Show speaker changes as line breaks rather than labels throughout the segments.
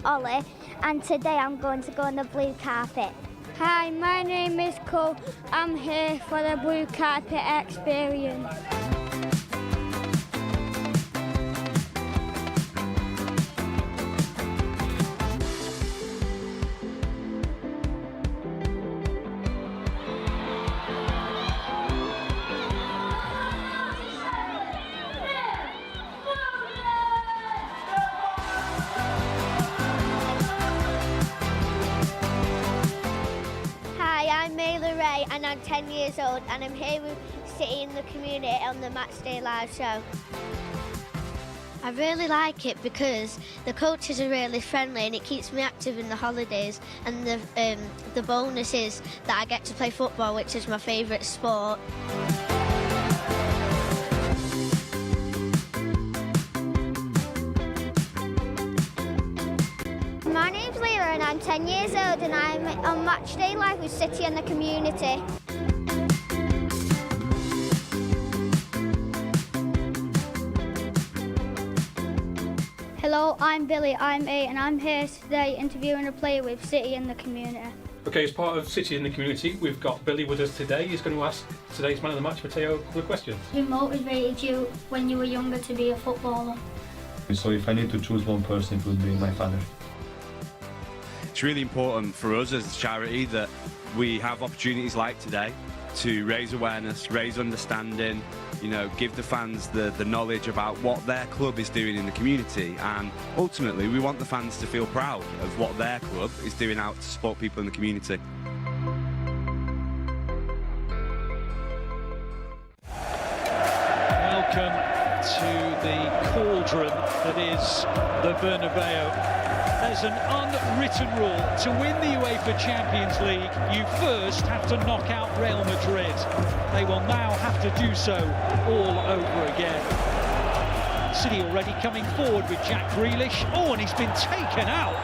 I'm Ollie, and today I'm going to go on the blue carpet.
Hi, my name is Cole. I'm here for the blue carpet experience.
And I'm 10 years old, and I'm here with City in the Community on the MatchDay live show. I really like it because the coaches are really friendly and it keeps me active in the holidays, and the bonus is that I get to play football, which is my favourite sport. My name's Leah and I'm 10 years old, and I'm on MatchDay live with City and the Community.
Hello, I'm Billy, I'm 8, and I'm here today interviewing a player with City in the Community.
Okay, as part of City in the Community, we've got Billy with us today. He's going to ask today's man of the match, Matteo, a couple of questions.
Who motivated you when you were younger to be a footballer?
So if I need to choose one person, it would be my father.
It's really important for us as a charity that we have opportunities like today to raise awareness, raise understanding, give the fans the knowledge about what their club is doing in the community, and ultimately we want the fans to feel proud of what their club is doing out to support people in the community.
Welcome to the cauldron that is the Bernabeu. There's an unwritten rule. To win the Uefa Champions League, you first have to knock out Real Madrid. They will now have to do so all over again. City already coming forward with Jack Grealish. Oh, and he's been taken out.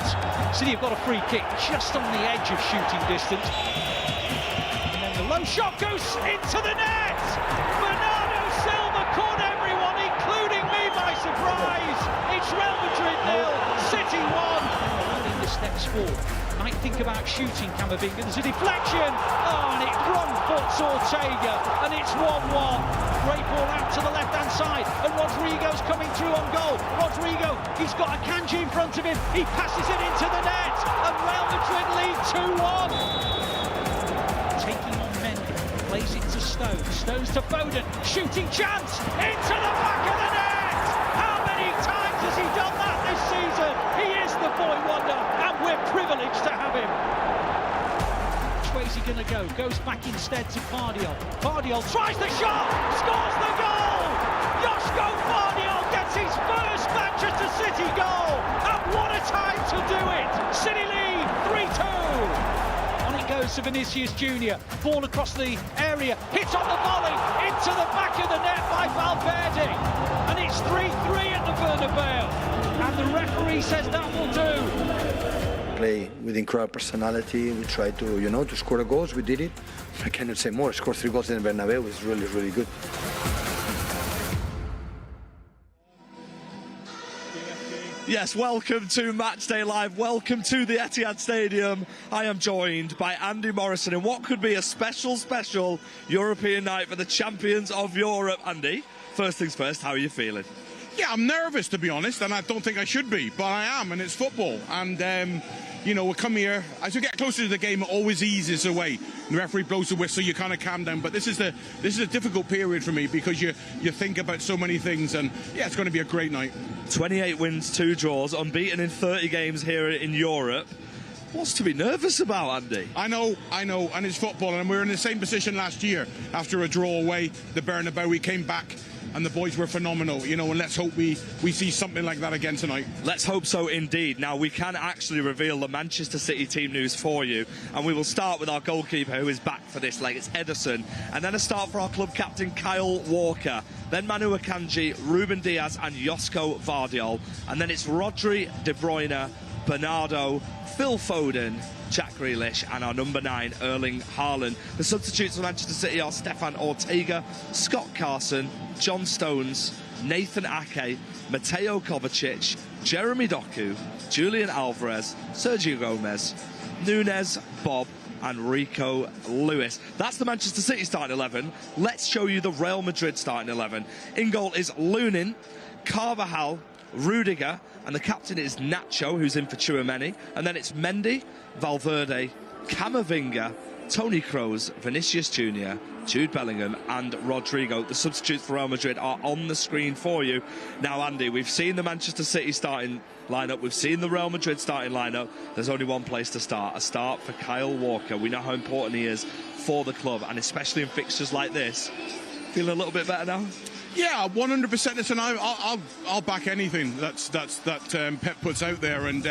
City have got a free kick just on the edge of shooting distance. And then the low shot goes into the net. Bernardo Silva caught everyone, including me, by surprise. It's Real Madrid 0, City 1. The steps forward. Might think about shooting Camavinga. There's a deflection. Oh, and it wrong foots Ortega, and it's 1-1. Great ball out to the left-hand side, and Rodrigo's coming through on goal. Rodrigo, he's got a Kanji in front of him. He passes it into the net, and Real Madrid lead 2-1. Taking on Mendy, plays it to Stones. Stones to Foden, shooting chance into the back of the net. How many times has he done that this season? He is the boy wonder, and we're privileged to have him. Which way is he going to go? Goes back instead to Guardiola. Guardiola tries the shot, scores the goal! Josko Guardiola gets his first Manchester City goal, and what a time to do it! City lead 3-2. On it goes to Vinicius Junior. Ball across the area, hit on the volley, into the back of the net by Valverde, and it's 3-3 at the Bernabeu. And the referee says that will do.
Play with incredible personality. We tried to, to score the goals. We did it. I cannot say more. Score 3 goals in the Bernabeu was really, really good.
Yes, welcome to Matchday Live. Welcome to the Etihad Stadium. I am joined by Andy Morrison in what could be a special European night for the champions of Europe. Andy, first things first, how are you feeling?
Yeah, I'm nervous, to be honest, and I don't think I should be, but I am, and it's football. And, we'll come here. As we get closer to the game, it always eases away. The referee blows the whistle, you kind of calm down. But this is a difficult period for me because you think about so many things, and, yeah, it's going to be a great night.
28 wins, 2 draws, unbeaten in 30 games here in Europe. What's to be nervous about, Andy?
I know, and it's football, and we were in the same position last year. After a draw away, the Bernabeu, we came back, and the boys were phenomenal, and let's hope we see something like that again tonight.
Let's hope so indeed. Now, we can actually reveal the Manchester City team news for you, and we will start with our goalkeeper, who is back for this leg. It's Ederson, and then a start for our club captain, Kyle Walker, then Manu Akanji, Ruben Diaz, and Josko Vardiol, and then it's Rodri, De Bruyne, Bernardo, Phil Foden, Jack Grealish, and our number 9, Erling Haaland. The substitutes for Manchester City are Stefan Ortega, Scott Carson, John Stones, Nathan Ake, Mateo Kovacic, Jeremy Doku, Julian Alvarez, Sergio Gomez, Nunes, Bob, and Rico Lewis. That's the Manchester City starting 11. Let's show you the Real Madrid starting 11. In goal is Lunin, Carvajal, Rudiger, and the captain is Nacho, who's in for Tchouaméni. And then it's Mendy, Valverde, Camavinga, Toni Kroos, Vinicius Jr., Jude Bellingham and Rodrigo. The substitutes for Real Madrid are on the screen for you. Now, Andy, we've seen the Manchester City starting lineup. We've seen the Real Madrid starting lineup. There's only one place to start. A start for Kyle Walker. We know how important he is for the club, and especially in fixtures like this. Feeling a little bit better now?
Yeah, 100%. Listen, I'll back anything that Pep puts out there, and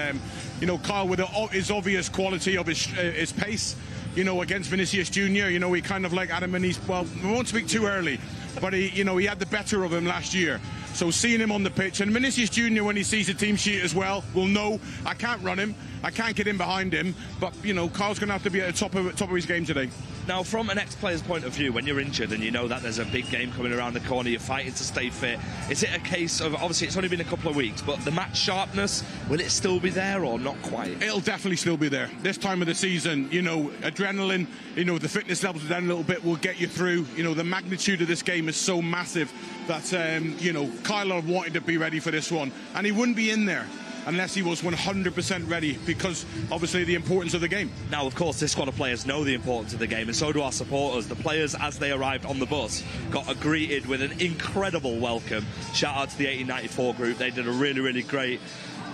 you know, Kyle, with his obvious quality of his pace, you know, against Vinicius Jr., you know, he kind of like Adam, and well, we won't speak too early, but he had the better of him last year. So seeing him on the pitch, and Vinicius Jr., when he sees the team sheet as well, will know I can't run him, I can't get in behind him, but, you know, Kyle's going to have to be at the top of his game today.
Now, from an ex-player's point of view, when you're injured and you know that there's a big game coming around the corner, you're fighting to stay fit, is it a case of, obviously it's only been a couple of weeks, but the match sharpness, will it still be there or not quite?
It'll definitely still be there. This time of the season, you know, adrenaline, you know, the fitness levels are down a little bit, will get you through. You know, the magnitude of this game is so massive that, you know, Kyle wanted to be ready for this one, and he wouldn't be in there unless he was 100% ready, because obviously the importance of the game.
Now, of course, this squad of players know the importance of the game, and so do our supporters. The players, as they arrived on the bus, got greeted with an incredible welcome. Shout out to the 1894 group. They did a really, really great,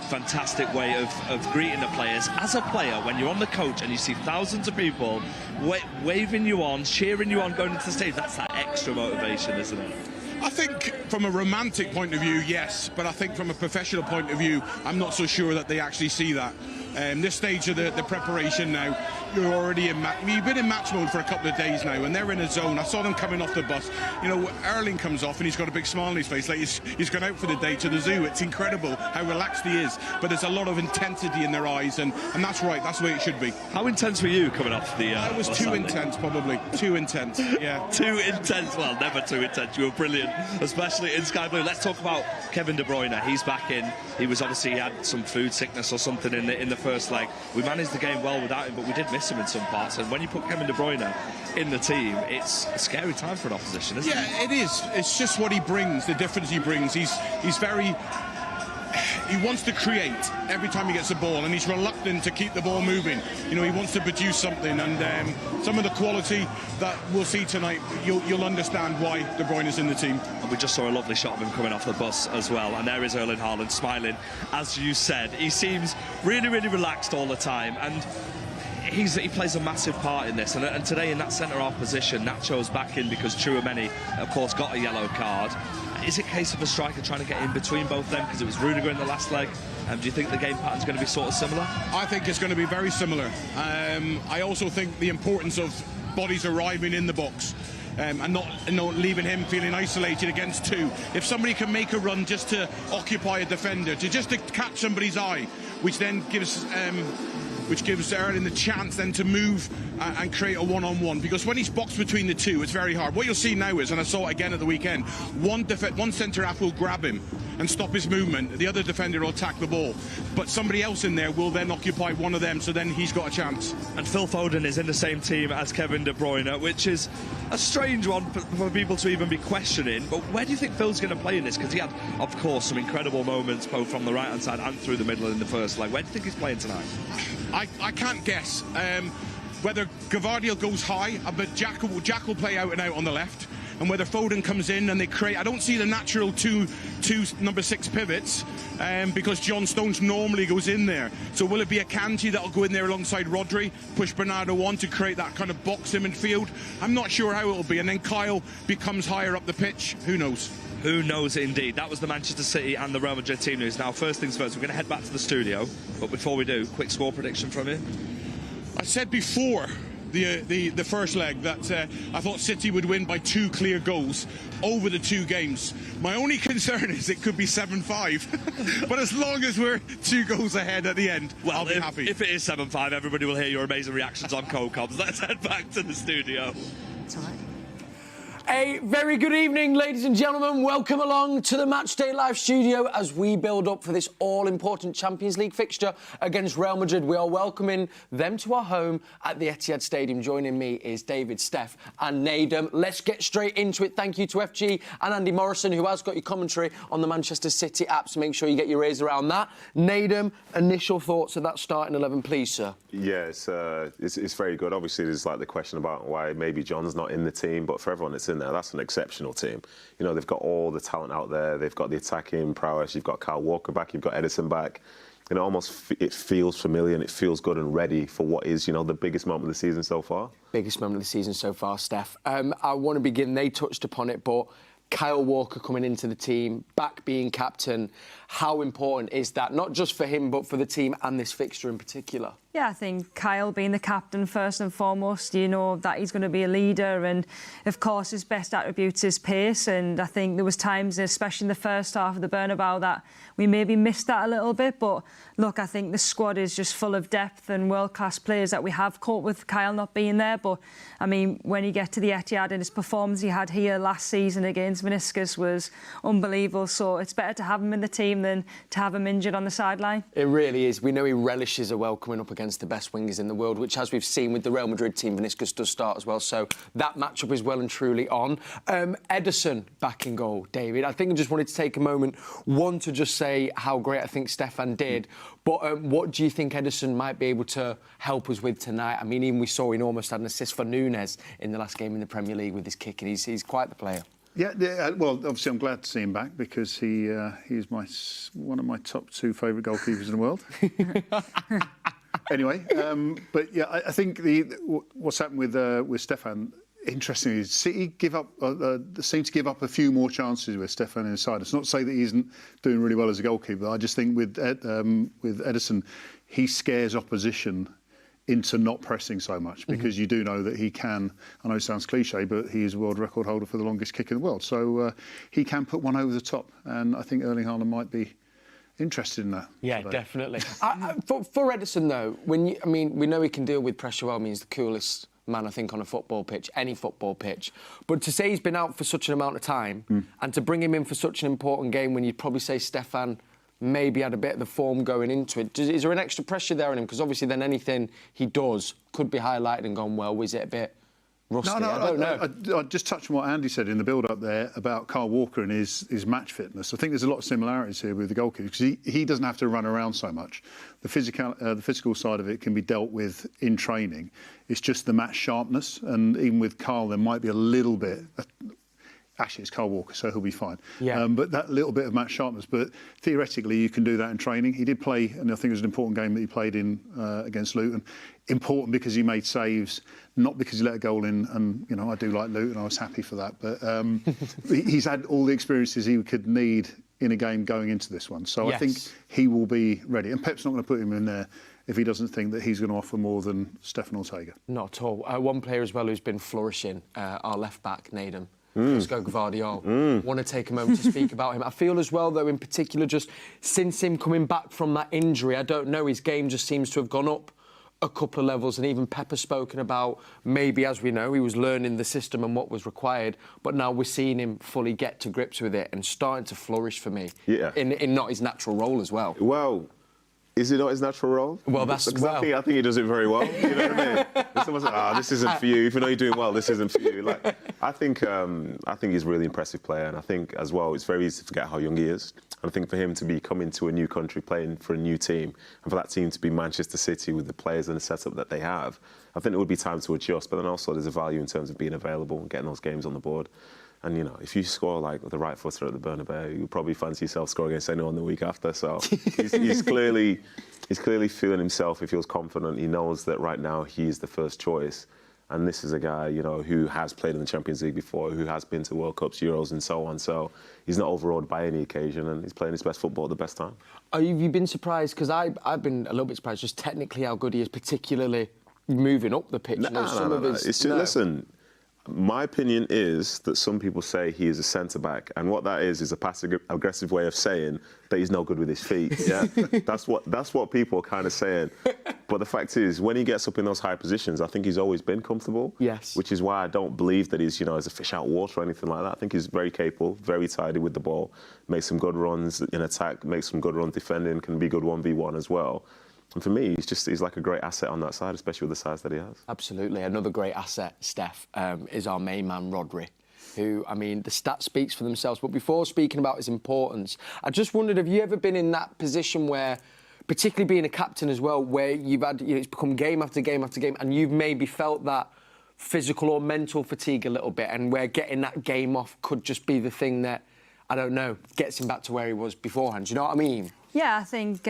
fantastic way of greeting the players. As a player, when you're on the coach and you see thousands of people waving you on, cheering you on, going into the stage, that's that extra motivation, isn't it?
I think from a romantic point of view, yes, but I think from a professional point of view, I'm not so sure that they actually see that. This stage of the preparation now, you're already in you've been in match mode for a couple of days now, and they're in a zone. I saw them coming off the bus. You know, Erling comes off and he's got a big smile on his face, like he's gone out for the day to the zoo. It's incredible how relaxed he is, but there's a lot of intensity in their eyes, and that's right, that's the way it should be.
How intense were you coming off the
it was too intense, probably. Too intense, yeah.
Too intense? Well, never too intense. You were brilliant, especially in Sky Blue. Let's talk about Kevin De Bruyne. He's back in. He had some food sickness or something in the first leg. We managed the game well without him, but we did miss him in some parts, and when you put Kevin De Bruyne in the team, it's a scary time for an opposition, isn't it?
Yeah, it is. It's just what he brings, the difference he brings. He wants to create every time he gets the ball, and he's reluctant to keep the ball moving. You know, he wants to produce something, and some of the quality that we'll see tonight, you'll understand why De Bruyne is in the team.
And we just saw a lovely shot of him coming off the bus as well, and there is Erling Haaland smiling. As you said, he seems really, really relaxed all the time, and he plays a massive part in this. And today in that centre-half position, Nacho's back in because Tchouaméni, of course, got a yellow card. Is it a case of a striker trying to get in between both of them, because it was Rudiger in the last leg? Do you think the game pattern's going to be sort of similar?
I think it's going to be very similar. I also think the importance of bodies arriving in the box, and not leaving him feeling isolated against two. If somebody can make a run just to occupy a defender, just to catch somebody's eye, which then gives Erling the chance then to move and create a one-on-one, because when he's boxed between the two, it's very hard. What you'll see now is, and I saw it again at the weekend, one centre-half will grab him and stop his movement. The other defender will attack the ball, but somebody else in there will then occupy one of them, so then he's got a chance.
And Phil Foden is in the same team as Kevin De Bruyne, which is a strange one for people to even be questioning. But where do you think Phil's going to play in this? Because he had, of course, some incredible moments both from the right-hand side and through the middle in the first leg. Where do you think he's playing tonight?
I can't guess. Whether Gavardiel goes high, but Jack will play out and out on the left. And whether Foden comes in and they create, I don't see the natural two number 6 pivots, because John Stones normally goes in there. So will it be a Kanji that'll go in there alongside Rodri, push Bernardo on to create that kind of box in midfield? I'm not sure how it'll be. And then Kyle becomes higher up the pitch. Who knows?
Who knows indeed. That was the Manchester City and the Real Madrid team news. Now, first things first, we're going to head back to the studio. But before we do, quick score prediction from you.
I said before the first leg that I thought City would win by 2 clear goals over the 2 games. My only concern is it could be 7-5. But as long as we're 2 goals ahead at the end, well, I'll be happy.
If it is 7-5, everybody will hear your amazing reactions on Co-Coms. Let's head back to the studio.
It's all right. A very good evening, ladies and gentlemen. Welcome along to the Matchday Live studio as we build up for this all-important Champions League fixture against Real Madrid. We are welcoming them to our home at the Etihad Stadium. Joining me is David, Steph and Nedum. Let's get straight into it. Thank you to FG and Andy Morrison, who has got your commentary on the Manchester City app, so make sure you get your ears around that. Nedum, initial thoughts of that starting 11, please, sir.
Yeah, it's very good. Obviously, there's like the question about why maybe John's not in the team, but for everyone that's in there, that's an exceptional team. You know, they've got all the talent out there. They've got the attacking prowess. You've got Kyle Walker back. You've got Edison back. And it feels familiar and it feels good and ready for what is, you know, the biggest moment of the season so far.
Biggest moment of the season so far, Steph. I want to begin, they touched upon it, but Kyle Walker coming into the team, back being captain, how important is that, not just for him, but for the team and this fixture in particular?
Yeah, I think Kyle being the captain first and foremost, you know that he's going to be a leader, and of course his best attribute is pace, and I think there was times, especially in the first half of the Bernabeu, that we maybe missed that a little bit. But look, I think the squad is just full of depth and world-class players that we have caught with Kyle not being there. But I mean, when you get to the Etihad and his performance he had here last season against Meniscus was unbelievable, so it's better to have him in the team than to have him injured on the sideline.
It really is. We know he relishes a welcoming up against the best wingers in the world, which, as we've seen with the Real Madrid team, Meniscus does start as well, so that matchup is well and truly on. Edison back in goal, David. I think I just wanted to take a moment, one, to just say how great I think Stefan did, but what do you think Edison might be able to help us with tonight? I mean, even we saw he almost had an assist for Nunes in the last game in the Premier League with his kick, and he's quite the player.
Yeah, well, obviously I'm glad to see him back because he's one of my top 2 favourite goalkeepers in the world. Anyway, but yeah, I think what's happened with Stefan, interestingly, City seem to give up a few more chances with Stefan inside. It's not to say that he isn't doing really well as a goalkeeper. I just think with Edison, he scares opposition into not pressing so much because you do know that he can, I know it sounds cliche, but he is a world record holder for the longest kick in the world. So he can put one over the top, and I think Erling Haaland might be interested in that.
Yeah,
today.
Definitely. For Edison, though, we know he can deal with pressure well. I mean, he's the coolest man, I think, on a football pitch, any football pitch. But to say he's been out for such an amount of time and to bring him in for such an important game when you'd probably say Stefan maybe had a bit of the form going into it, is there an extra pressure there on him? Because obviously then anything he does could be highlighted and gone, well, was it a bit rusty?
No,
I don't know.
I just touched on what Andy said in the build-up there about Kyle Walker and his match fitness. I think there's a lot of similarities here with the goalkeeper because he doesn't have to run around so much. The physical side of it can be dealt with in training. It's just the match sharpness, and even with Kyle, there might be a little bit. Actually, it's Kyle Walker, so he'll be fine.
Yeah.
But that little bit of match sharpness. But theoretically, you can do that in training. He did play, and I think it was an important game that he played in against Luton. Important because he made saves, not because he let a goal in. And, you know, I do like Luton. I was happy for that. But he's had all the experiences he could need in a game going into this one. So yes. I think he will be ready. And Pep's not going to put him in there if he doesn't think that he's going to offer more than Stefan Ortega.
Not at all. One player as well who's been flourishing, our left-back, Nedum. Let's go Guardiola. Want to take a moment to speak about him. I feel as well, though, in particular, just since him coming back from that injury, I don't know, his game just seems to have gone up a couple of levels, and even Pep has spoken about maybe, as we know, he was learning the system and what was required, but now we're seeing him fully get to grips with it and starting to flourish for me. Yeah. In not his natural role as well.
Well, is it not his natural role?
Well, that's...
I think he does it very well, you know what I mean? Someone says, this isn't for you. Even though you're doing well, this isn't for you. Like, I think he's a really impressive player, and I think, as well, it's very easy to forget how young he is. And I think for him to be coming to a new country, playing for a new team, and for that team to be Manchester City with the players and the setup that they have, I think it would be time to adjust. But then also there's a value in terms of being available and getting those games on the board. And, you know, if you score like the right footer at the Bernabeu, you'll probably fancy yourself scoring against anyone the week after. So he's clearly feeling himself. He feels confident. He knows that right now he is the first choice. And this is a guy, you know, who has played in the Champions League before, who has been to World Cups, Euros and so on. So he's not overawed by any occasion, and he's playing his best football at the best time.
Have you been surprised? Because I've been a little bit surprised just technically how good he is, particularly moving up the pitch.
No. Listen, my opinion is that some people say he is a centre-back, and what that is a passive-aggressive way of saying that he's no good with his feet. Yeah, that's what people are kind of saying. But the fact is, when he gets up in those high positions, I think he's always been comfortable.
Yes.
Which is why I don't believe that he's, as a fish out of water or anything like that. I think he's very capable, very tidy with the ball, makes some good runs in attack, makes some good runs defending, can be good 1v1 as well. And for me, he's like a great asset on that side, especially with the size that he has.
Absolutely. Another great asset, Steph, is our main man, Rodri, who, I mean, the stats speaks for themselves. But before speaking about his importance, I just wondered, have you ever been in that position where, particularly being a captain as well, where you've had, it's become game after game after game, and you've maybe felt that physical or mental fatigue a little bit, and where getting that game off could just be the thing that, I don't know, gets him back to where he was beforehand. Do you know what I mean?
Yeah, I think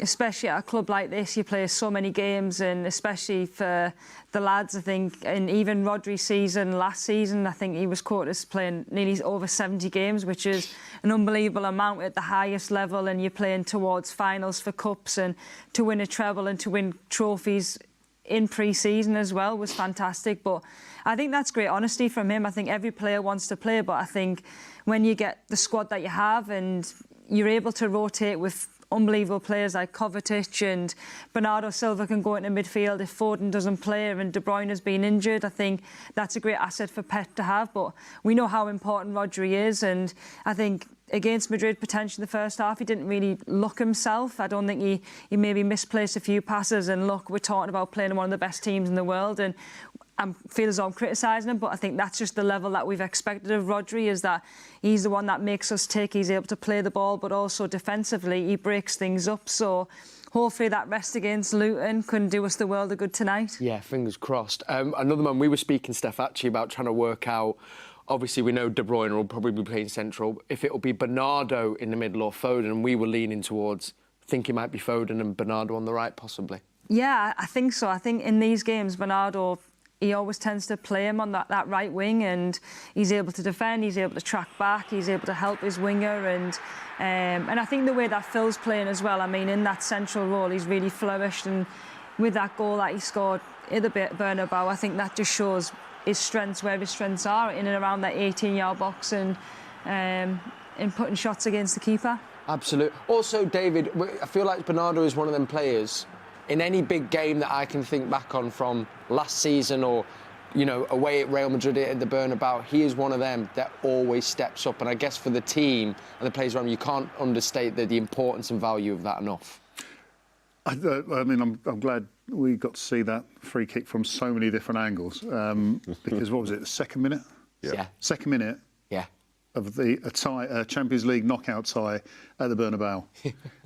especially at a club like this, you play so many games, and especially for the lads, I think, and even Rodri's season, last season, I think he was quoted as playing nearly over 70 games, which is an unbelievable amount at the highest level, and you're playing towards finals for cups, and to win a treble and to win trophies in pre-season as well was fantastic. But I think that's great honesty from him. I think every player wants to play, but I think when you get the squad that you have and you're able to rotate with unbelievable players like Kovacic, and Bernardo Silva can go into midfield if Foden doesn't play and De Bruyne has been injured. I think that's a great asset for Pep to have, but we know how important Rodri is, and I think against Madrid, potentially the first half, he didn't really look himself. I don't think he maybe misplaced a few passes, and look, we're talking about playing one of the best teams in the world, and I feel as though I'm criticising him, but I think that's just the level that we've expected of Rodri, is that he's the one that makes us tick. He's able to play the ball, but also defensively, he breaks things up. So hopefully that rest against Luton can do us the world of good tonight.
Yeah, fingers crossed. Another man, we were speaking, Steph, actually, about trying to work out, obviously we know De Bruyne will probably be playing central, if it'll be Bernardo in the middle or Foden, and we were leaning towards, think it might be Foden and Bernardo on the right, possibly.
Yeah, I think so. I think in these games, Bernardo, he always tends to play him on that right wing, and he's able to defend, he's able to track back, he's able to help his winger, and I think the way that Phil's playing as well, I mean, in that central role, he's really flourished, and with that goal that he scored in the Bernabeu, I think that just shows his strengths, where his strengths are, in and around that 18-yard box, and in putting shots against the keeper.
Absolutely. Also, David, I feel like Bernardo is one of them players, in any big game that I can think back on from last season or, away at Real Madrid at the Bernabeu, he is one of them that always steps up. And I guess for the team and the players around, you can't understate the importance and value of that enough.
I mean, I'm glad we got to see that free kick from so many different angles. Because what was it, the second minute?
Yeah.
Second minute.
Yeah.
Of a Champions League knockout tie at the Bernabeu,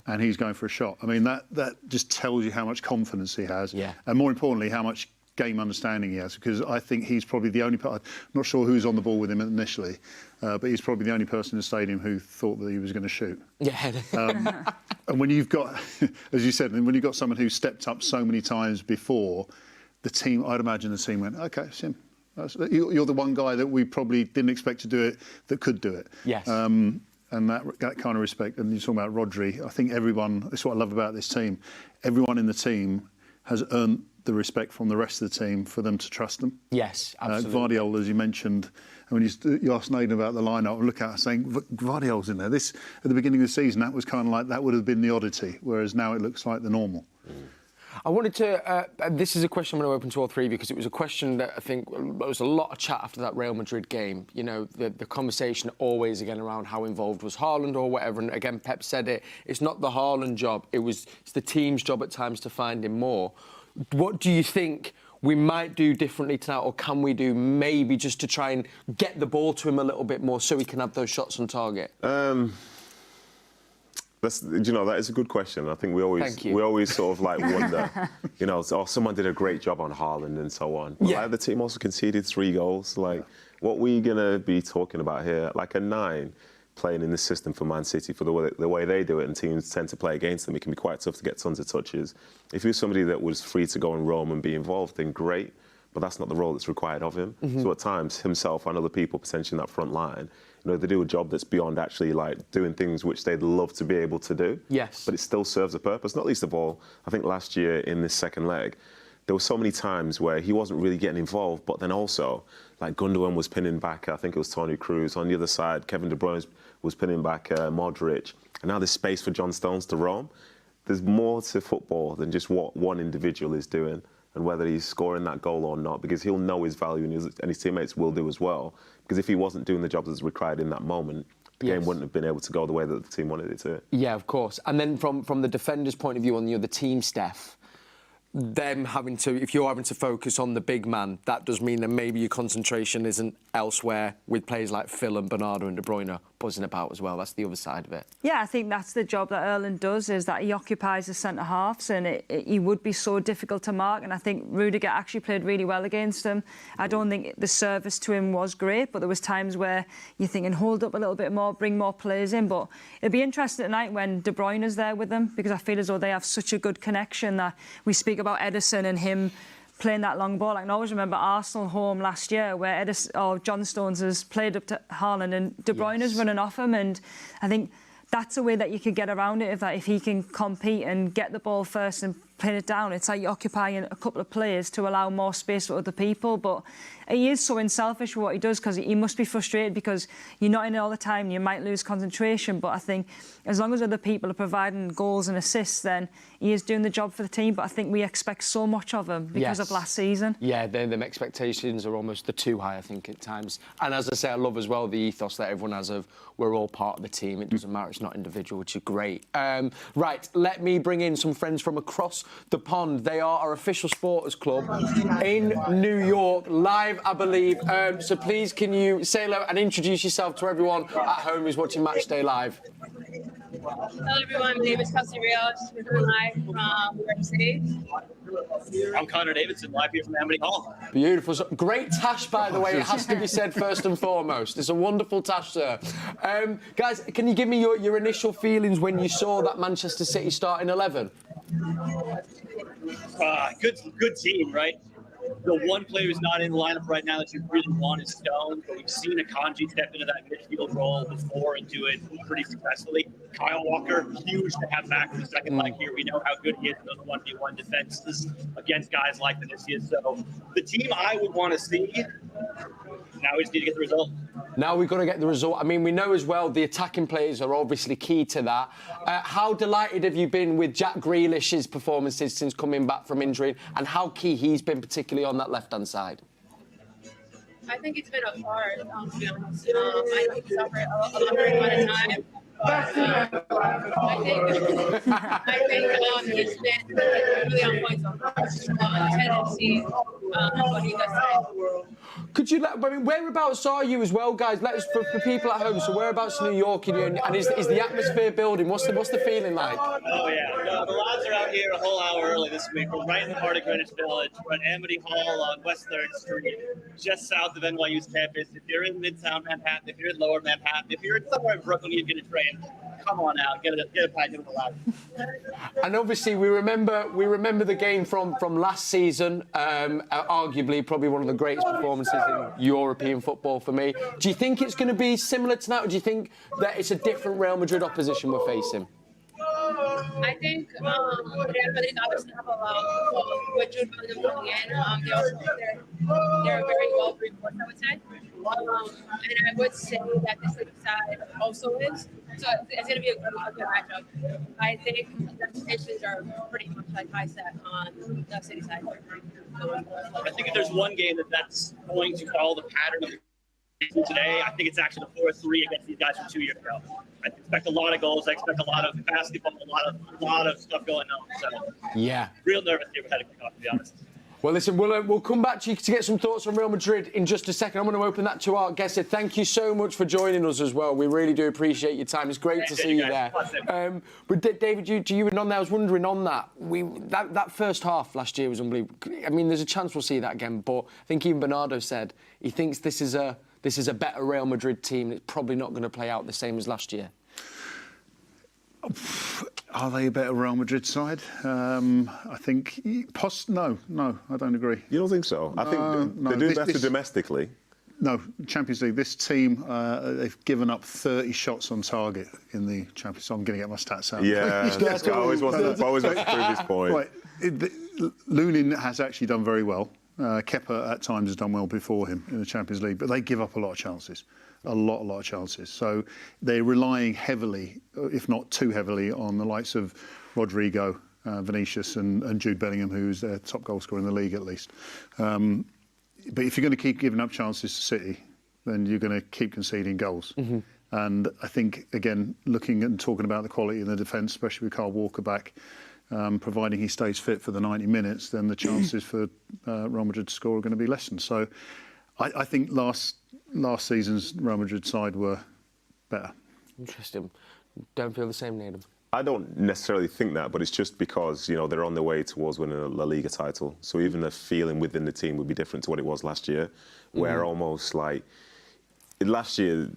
and he's going for a shot. I mean, that just tells you how much confidence he has, and more importantly, how much game understanding he has. Because I think he's probably the only. I'm not sure who's on the ball with him initially, but he's probably the only person in the stadium who thought that he was going to shoot.
Yeah.
And when you've got, as you said, when you've got someone who stepped up so many times before, the team, I'd imagine the team went, OK, it's him. You're the one guy that we probably didn't expect to do it that could do it.
Yes.
And that kind of respect. And you're talking about Rodri. I think everyone, that's what I love about this team, everyone in the team has earned the respect from the rest of the team for them to trust them.
Yes, absolutely.
Guardiola, as you mentioned, when you asked Nedum about the lineup, look at it saying, Guardiola's in there. This, at the beginning of the season, that was kind of like, that would have been the oddity, whereas now it looks like the normal.
I wanted to, this is a question I'm going to open to all three, because it was a question that I think there was a lot of chat after that Real Madrid game. The conversation always again around how involved was Haaland or whatever. And again, Pep said it's not the Haaland job. It's the team's job at times to find him more. What do you think we might do differently tonight, or can we do maybe just to try and get the ball to him a little bit more so he can have those shots on target?
That is a good question. I think we always sort of like wonder, someone did a great job on Haaland and so on. But the team also conceded 3 goals. What we gonna be talking about here? Like a 9 playing in this system for Man City, for the way they do it, and teams tend to play against them, it can be quite tough to get tons of touches. If he was somebody that was free to go and roam and be involved, then great. But that's not the role that's required of him. So at times, himself and other people potentially in that front line, they do a job that's beyond actually doing things which they'd love to be able to do.
Yes.
But it still serves a purpose. Not least of all, I think last year in this second leg, there were so many times where he wasn't really getting involved, but then also, Gundogan was pinning back, I think it was Toni Kroos. On the other side, Kevin De Bruyne was pinning back Modric. And now there's space for John Stones to roam. there's more to football than just what one individual is doing and whether he's scoring that goal or not, because he'll know his value and his teammates will do as well. Because if he wasn't doing the job that's required in that moment, the game wouldn't have been able to go the way that the team wanted it to.
Yeah, of course. And then from the defender's point of view on the other team, Steph, them having to, if you're having to focus on the big man, that does mean that maybe your concentration isn't elsewhere with players like Phil and Bernardo and De Bruyne buzzing about as well. That's the other side of it.
Yeah, I think that's the job that Erling does, is that he occupies the centre-halves, and he would be so difficult to mark, and I think Rudiger actually played really well against him. I don't think the service to him was great, but there was times where you're thinking, hold up a little bit more, bring more players in. But it'll be interesting tonight when De Bruyne is there with them, because I feel as though they have such a good connection that we speak about Edison and him playing that long ball. I can always remember Arsenal home last year where John Stones has played up to Haaland and De Bruyne is running off him, and I think that's a way that you could get around it, if he can compete and get the ball first and pin it down. It's like you're occupying a couple of players to allow more space for other people. But he is so unselfish with what he does, because he must be frustrated because you're not in it all the time and you might lose concentration. But I think as long as other people are providing goals and assists, then he is doing the job for the team. But I think we expect so much of him because of last season.
Yeah, them expectations are almost too high, I think, at times. And as I say, I love as well the ethos that everyone has of we're all part of the team. It doesn't matter, it's not individual, which is great. Right, let me bring in some friends from across the pond. They are our official supporters club in New York, live, I believe. So please, can you say hello and introduce yourself to everyone at home who's watching Matchday live?
Hello everyone, my name is Kelsey Rios. We're live from New York City. I'm Connor Davidson, live here from Amity Hall.
Beautiful. So, great tash, by the way. It has to be said first and foremost. It's a wonderful tash, sir. Guys, can you give me your initial feelings when you saw that Manchester City starting 11?
Good team, right? The one player who's not in the lineup right now that you really want is Stone, but we've seen Akanji step into that midfield role before and do it pretty successfully. Kyle Walker, huge to have back for the second leg here. We know how good he is in those 1v1 defenses against guys like Vinicius. So the team I would want to see, now we just need to get the result.
Now we've got to get the result. I mean, we know as well the attacking players are obviously key to that. How delighted have you been with Jack Grealish's performances since coming back from injury, and how key he's been particularly on that left-hand side?
I think it's been a hard, to be honest. I think he's suffered a longer amount of time. I think he's been really on point so far. Tendency, what he does today.
Could you let, I mean, whereabouts are you as well, guys? Let us, for people at home, so whereabouts in New York are you, and is the atmosphere building? What's the feeling like?
Oh yeah, no, the lads are out here a whole hour early this week. We're right in the heart of Greenwich Village. We're at Amity Hall on West 3rd Street, just south of NYU's campus. If you're in Midtown Manhattan, if you're in Lower Manhattan, if you're somewhere in Brooklyn, you get a train. Come on out, get a pint with the lads.
And obviously, we remember the game from last season. Arguably, probably one of the greatest performances in European football for me. Do you think it's going to be similar to that, or do you think that it's a different Real Madrid opposition we're facing?
I think Real Madrid obviously have a lot with Jude Bellingham coming in. They're very well reinforced, I would say. And I would say that the City side also is. So it's going to be a good matchup. I think the expectations are pretty much like high set on the City side. I think if there's one game that's going to follow the pattern of today, I think it's actually the 4-3 against these guys from 2 years ago. I expect a lot of goals. I expect a lot of basketball, a lot of stuff going on. So
yeah,
real nervous here ahead of kickoff, to be honest.
Well, listen, we'll come back to you to get some thoughts on Real Madrid in just a second. I'm going to open that to our guests. Thank you so much for joining us as well. We really do appreciate your time. It's great to see you there. But David, you were on there. I was wondering on that. That first half last year was unbelievable. I mean, there's a chance we'll see that again. But I think even Bernardo said he thinks this is a better Real Madrid team. It's probably not going to play out the same as last year.
Are they a better Real Madrid side? I think no, I don't agree.
You don't think so? I think they're doing better domestically.
No, Champions League. This team, they've given up 30 shots on target in the Champions League. So I'm going to get my stats out.
Yeah, I always want to prove this point.
Right, Lunin has actually done very well. Kepa at times has done well before him in the Champions League, but they give up a lot of chances. a lot of chances. So they're relying heavily, if not too heavily, on the likes of Rodrigo, Vinicius and Jude Bellingham, who's their top goal scorer in the league at least. But if you're going to keep giving up chances to City, then you're going to keep conceding goals. And I think, again, looking and talking about the quality in the defence, especially with Kyle Walker back, providing he stays fit for the 90 minutes, then the chances for Real Madrid to score are going to be lessened. So I think last season's Real Madrid side were better.
Interesting. Don't feel the same, Nedum?
I don't necessarily think that, but it's just because, you know, they're on their way towards winning a La Liga title. So even the feeling within the team would be different to what it was last year, where almost like last year,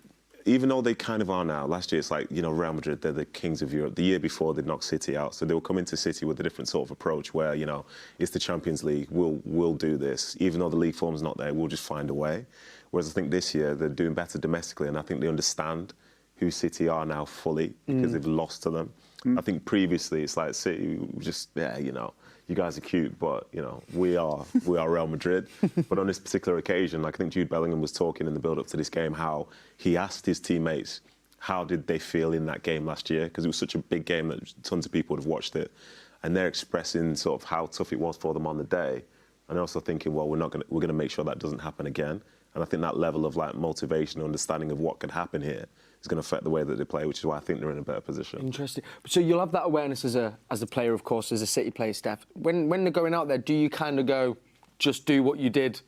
even though they kind of are now, last year it's like, you know, Real Madrid, they're the kings of Europe. The year before, they'd knocked City out. So they will come into City with a different sort of approach where, you know, it's the Champions League, we'll do this. Even though the league form's not there, we'll just find a way. Whereas I think this year, they're doing better domestically, and I think they understand who City are now fully because they've lost to them. I think previously it's like City, just, yeah, you know, you guys are cute, but, you know, we are Real Madrid. But on this particular occasion, like I think Jude Bellingham was talking in the build-up to this game how he asked his teammates how did they feel in that game last year, because it was such a big game that tons of people would have watched it, and they're expressing sort of how tough it was for them on the day, and also thinking, well, we're going to make sure that doesn't happen again. And I think that level of like motivation, understanding of what could happen here is going to affect the way that they play, which is why I think they're in a better position.
Interesting. So you'll have that awareness as a player, of course, as a City player, Steph. When they're going out there, do you kind of go, just do what you did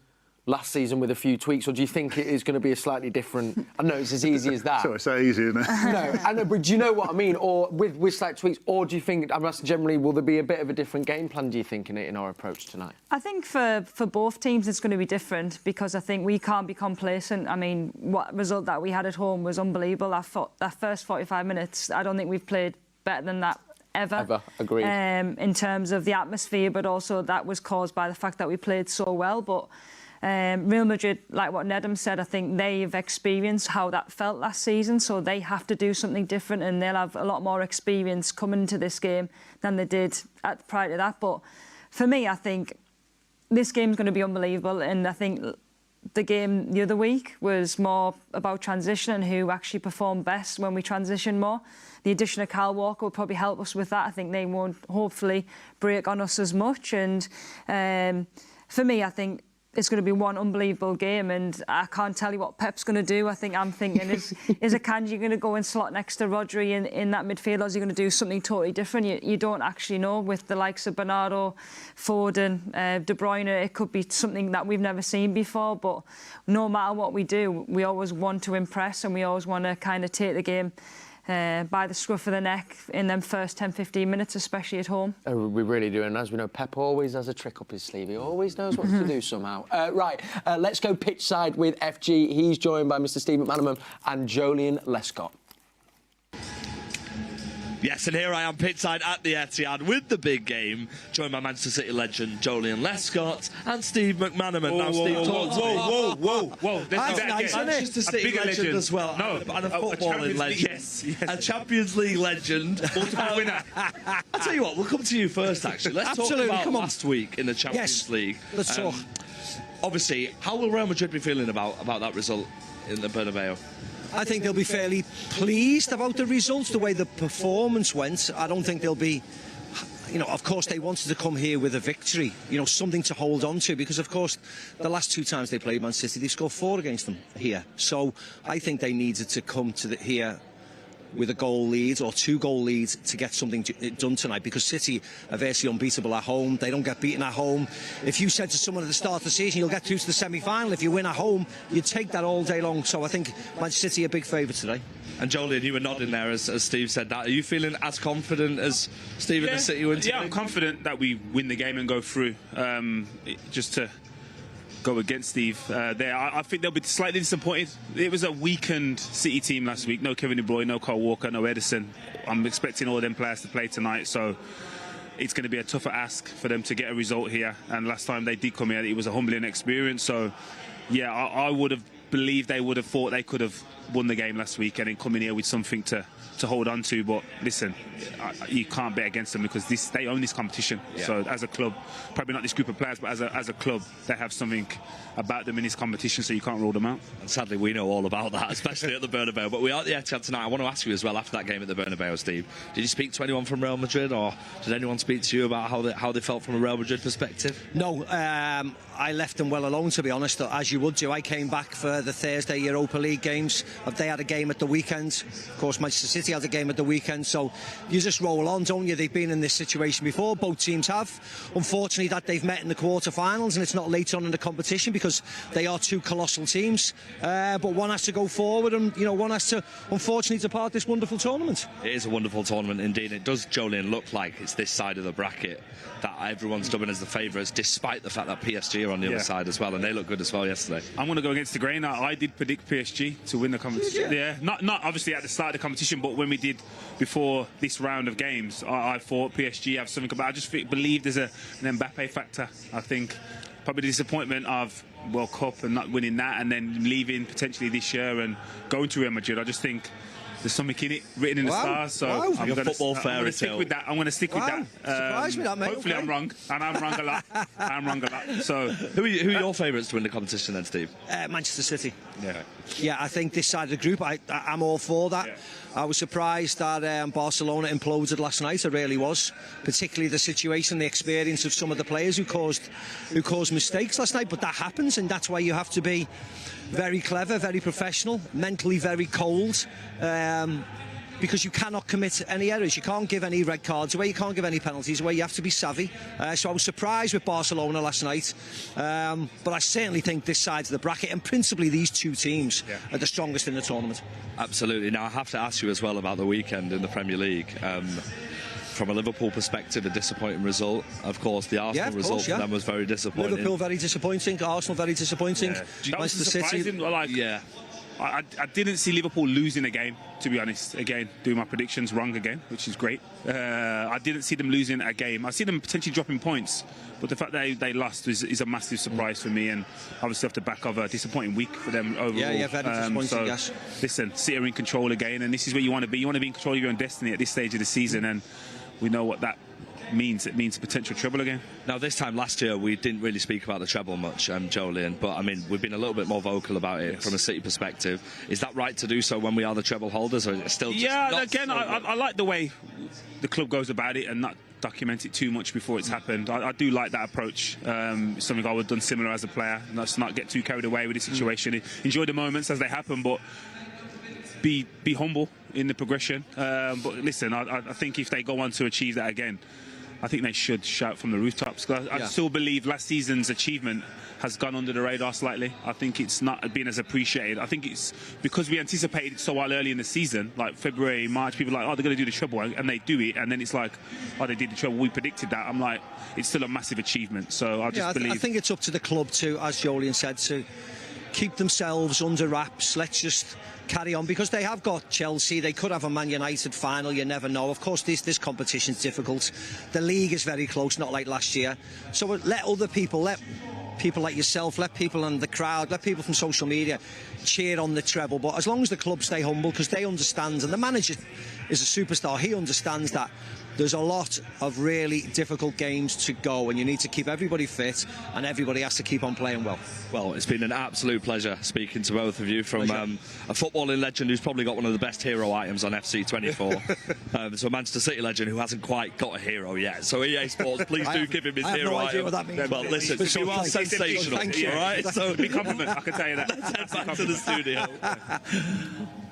last season with a few tweaks, or do you think it is going to be a slightly different... I know it's as easy as that.
Sorry, it's so easy, isn't it?
No, I know, but do you know what I mean? Or with slight tweaks, or do you think, I'm asking generally, will there be a bit of a different game plan, do you think, in our approach tonight?
I think for both teams it's going to be different, because I think we can't be complacent. I mean, what result that we had at home was unbelievable. That first 45 minutes, I don't think we've played better than that ever. Agreed. In terms of the atmosphere, but also that was caused by the fact that we played so well. But Real Madrid, like what Nedum said, I think they've experienced how that felt last season, so they have to do something different, and they'll have a lot more experience coming into this game than they did prior to that. But for me, I think this game's going to be unbelievable, and I think the game the other week was more about transition and who actually performed best when we transition more. The addition of Kyle Walker will probably help us with that. I think they won't hopefully break on us as much, and for me, I think it's going to be one unbelievable game, and I can't tell you what Pep's going to do. I think I'm thinking, is Akanji going to go and slot next to Rodri in that midfield, or is he going to do something totally different? You don't actually know. With the likes of Bernardo, Foden, De Bruyne, it could be something that we've never seen before, but no matter what we do, we always want to impress, and we always want to kind of take the game by the scruff of the neck in them first 10-15 minutes, especially at home.
We really do, and as we know, Pep always has a trick up his sleeve. He always knows what to do somehow. Let's go pitch side with FG. He's joined by Mr. Steve McManaman and Joleon Lescott.
Yes, and here I am pitchside at the Etihad with the big game, joined by Manchester City legend Joleon Lescott and Steve McManaman.
Whoa.
That's nice, isn't it? Manchester City legend as well, and a footballing legend. Yes. A Champions League legend.
Multiple winner.
I'll tell you what, we'll come to you first, actually. Let's talk about last week in the Champions League.
Let's talk.
Obviously, how will Real Madrid be feeling about that result in the Bernabeu?
I think they'll be fairly pleased about the results, the way the performance went. I don't think they'll be... You know, of course, they wanted to come here with a victory, you know, something to hold on to, because, of course, the last two times they played Man City, they scored 4 against them here. So I think they needed to come to here with a goal lead or 2 goal leads to get something done tonight, because City are virtually unbeatable at home. They don't get beaten at home. If you said to someone at the start of the season you'll get through to the semi-final if you win at home, you'd take that all day long. So I think Manchester City are big favourites today.
And Joleon, you were nodding there as Steve said that. Are you feeling as confident as Steve in the City win today?
Yeah, I'm confident that we win the game and go through. Just to go against Steve there, I think they'll be slightly disappointed. It was a weakened City team last week. No Kevin De Bruyne, no Kyle Walker, no Edison. I'm expecting all of them players to play tonight, so it's going to be a tougher ask for them to get a result here. And last time they did come here, it was a humbling experience. So, yeah, I would have believed they would have thought they could have won the game last week and then come in here with something to hold on to. But listen, you can't bet against them because they own this competition.
Yeah.
So as a club, probably not this group of players, but as a club, they have something about them in this competition, so you can't rule them out.
And sadly, we know all about that, especially at the Bernabeu. But we are at the Etihad tonight. I want to ask you as well, after that game at the Bernabeu, Steve, did you speak to anyone from Real Madrid, or did anyone speak to you about how they felt from a Real Madrid perspective?
No, I left them well alone, to be honest, as you would do. I came back for the Thursday Europa League games. They had a game at the weekend. Of course, Manchester City had a game at the weekend. So you just roll on, don't you? They've been in this situation before. Both teams have. Unfortunately, that they've met in the quarter-finals, and it's not later on in the competition because they are two colossal teams. But one has to go forward, and one has to, unfortunately, depart this wonderful tournament.
It is a wonderful tournament indeed. It does, Joleon, look like it's this side of the bracket that everyone's dubbing as the favourites, despite the fact that PSG are on the other side as well, and they look good as well yesterday.
I'm going to go against the grain. I did predict PSG to win the competition. Yeah, not obviously at the start of the competition, but when we did before this round of games, I thought PSG have something about. I just believe there's an Mbappe factor. I think probably the disappointment of World Cup and not winning that, and then leaving potentially this year and going to Real Madrid. I just think there's something in it written in the stars, so I'm going to stick with that. I'm going to stick with that.
Surprise me, that, mate.
Hopefully I'm wrong, and I'm wrong a lot. I'm wrong a lot. So
who are your favourites to win the competition then, Steve?
Manchester City.
Yeah,
I think this side of the group, I'm all for that. I was surprised that Barcelona imploded last night. I really was, particularly the situation, the experience of some of the players who caused mistakes last night. But that happens, and that's why you have to be very clever, very professional, mentally very cold, because you cannot commit any errors. You can't give any red cards away, you can't give any penalties away. You have to be savvy. So I was surprised with Barcelona last night, but I certainly think this side of the bracket, and principally these two teams, are the strongest in the tournament.
Absolutely. Now I have to ask you as well about the weekend in the Premier League. From a Liverpool perspective, a disappointing result. Of course, the Arsenal result for them was very disappointing.
Liverpool very disappointing, Arsenal very disappointing.
Manchester City, I didn't see Liverpool losing a game, to be honest. Again, doing my predictions wrong again, which is great. I didn't see them losing a game. I see them potentially dropping points, but the fact that they lost is a massive surprise for me, and obviously off the back of a disappointing week for them overall.
Yeah, very disappointing, yes.
Listen, City are in control again, and this is where you want to be. You want to be in control of your own destiny at this stage of the season, and we know what that means. It means potential treble again.
Now, this time last year, we didn't really speak about the treble much, Joleon, but I mean, we've been a little bit more vocal about it from a City perspective. Is that right to do so when we are the treble holders, or is it still just
I like the way the club goes about it and not document it too much before it's happened. I do like that approach. Something I would have done similar as a player. Let's not get too carried away with the situation. Enjoy the moments as they happen, but be humble in the progression. But listen, I think if they go on to achieve that again, I think they should shout from the rooftops. I still believe last season's achievement has gone under the radar slightly. I think it's not been as appreciated. I think it's because we anticipated it so well early in the season, like February, March, people are like, oh, they're going to do the treble, and they do it, and then it's like, oh, they did the treble, we predicted that. I'm like, it's still a massive achievement. So I just believe...
I think it's up to the club to, as Joleon said, to keep themselves under wraps. Let's just carry on, because they have got Chelsea, they could have a Man United final, you never know. Of course, this competition's difficult. The league is very close, not like last year. So let other people, let people like yourself, let people in the crowd, let people from social media cheer on the treble. But as long as the club stay humble, because they understand, and the manager is a superstar, he understands that there's a lot of really difficult games to go, and you need to keep everybody fit, and everybody has to keep on playing well.
Well, it's been an absolute pleasure speaking to both of you from a footballing legend who's probably got one of the best hero items on FC24, to a Manchester City legend who hasn't quite got a hero yet. So EA Sports, please do give him his hero item.
What that means.
Well, listen, you are sensational. All right, so
big compliment, I can tell you that.
Let's head back to the studio.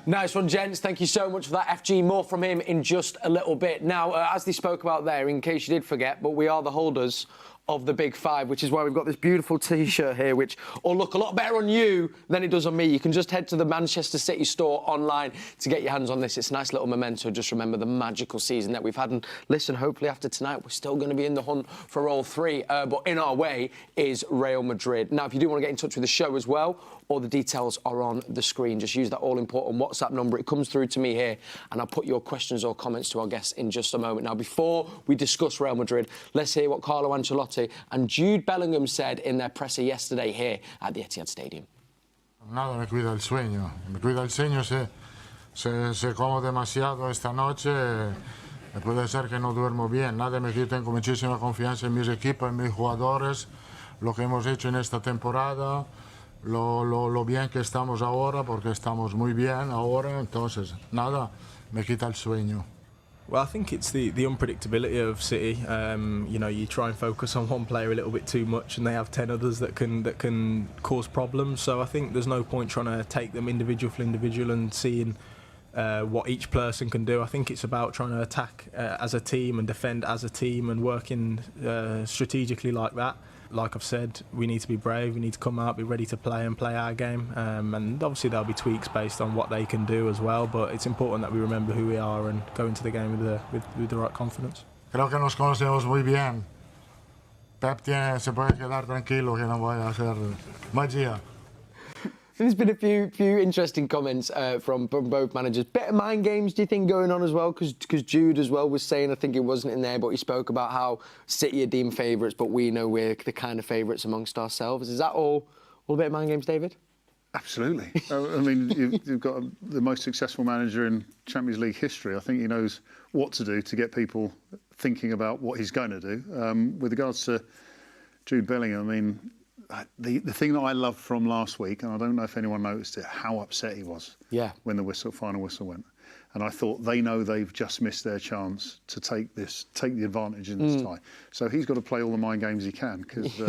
Nice one, gents. Thank you so much for that, FG. More from him in just a little bit. Now, as they spoke about there, in case you did forget, but we are the holders of the Big Five, which is why we've got this beautiful T-shirt here, which will look a lot better on you than it does on me. You can just head to the Manchester City store online to get your hands on this. It's a nice little memento. Just remember the magical season that we've had. And listen, hopefully after tonight, we're still going to be in the hunt for all three. But in our way is Real Madrid. Now, if you do want to get in touch with the show as well, all the details are on the screen. Just use that all-important WhatsApp number. It comes through to me here, and I'll put your questions or comments to our guests in just a moment. Now, before we discuss Real Madrid, let's hear what Carlo Ancelotti and Jude Bellingham said in their presser yesterday here at the Etihad Stadium.
Nada me cuida el sueño. Me cuida el sueño si como demasiado esta noche. Puede ser que no duermo bien. Nada me quita, tengo muchísima confianza en mis equipos, en mis jugadores, lo que hemos hecho en esta temporada, lo bien que estamos ahora, porque estamos muy bien ahora. Entonces, nada me quita el sueño.
Well, I think it's the unpredictability of City. You know, you try and focus on one player a little bit too much, and they have 10 others that can cause problems. So I think there's no point trying to take them individual for individual and seeing what each person can do. I think it's about trying to attack as a team and defend as a team and working strategically like that. Like I've said, we need to be brave, we need to come out, be ready to play and play our game. And obviously there'll be tweaks based on what they can do as well, but it's important that we remember who we are and go into the game with the right confidence.
Creo que nos conocemos muy bien. Pep se puede quedar tranquilo que no voy a hacer magia.
There's been a few interesting comments from both managers. Better mind games, do you think, going on as well? Because Jude as well was saying, I think it wasn't in there, but he spoke about how City are deemed favourites, but we know we're the kind of favourites amongst ourselves. Is that all better mind games, David?
Absolutely. I mean, you've got the most successful manager in Champions League history. I think he knows what to do to get people thinking about what he's going to do. With regards to Jude Bellingham, I mean, the thing that I loved from last week, and I don't know if anyone noticed it, how upset he was when the final whistle went. And I thought they know they've just missed their chance to take the advantage in this tie. So he's got to play all the mind games he can, because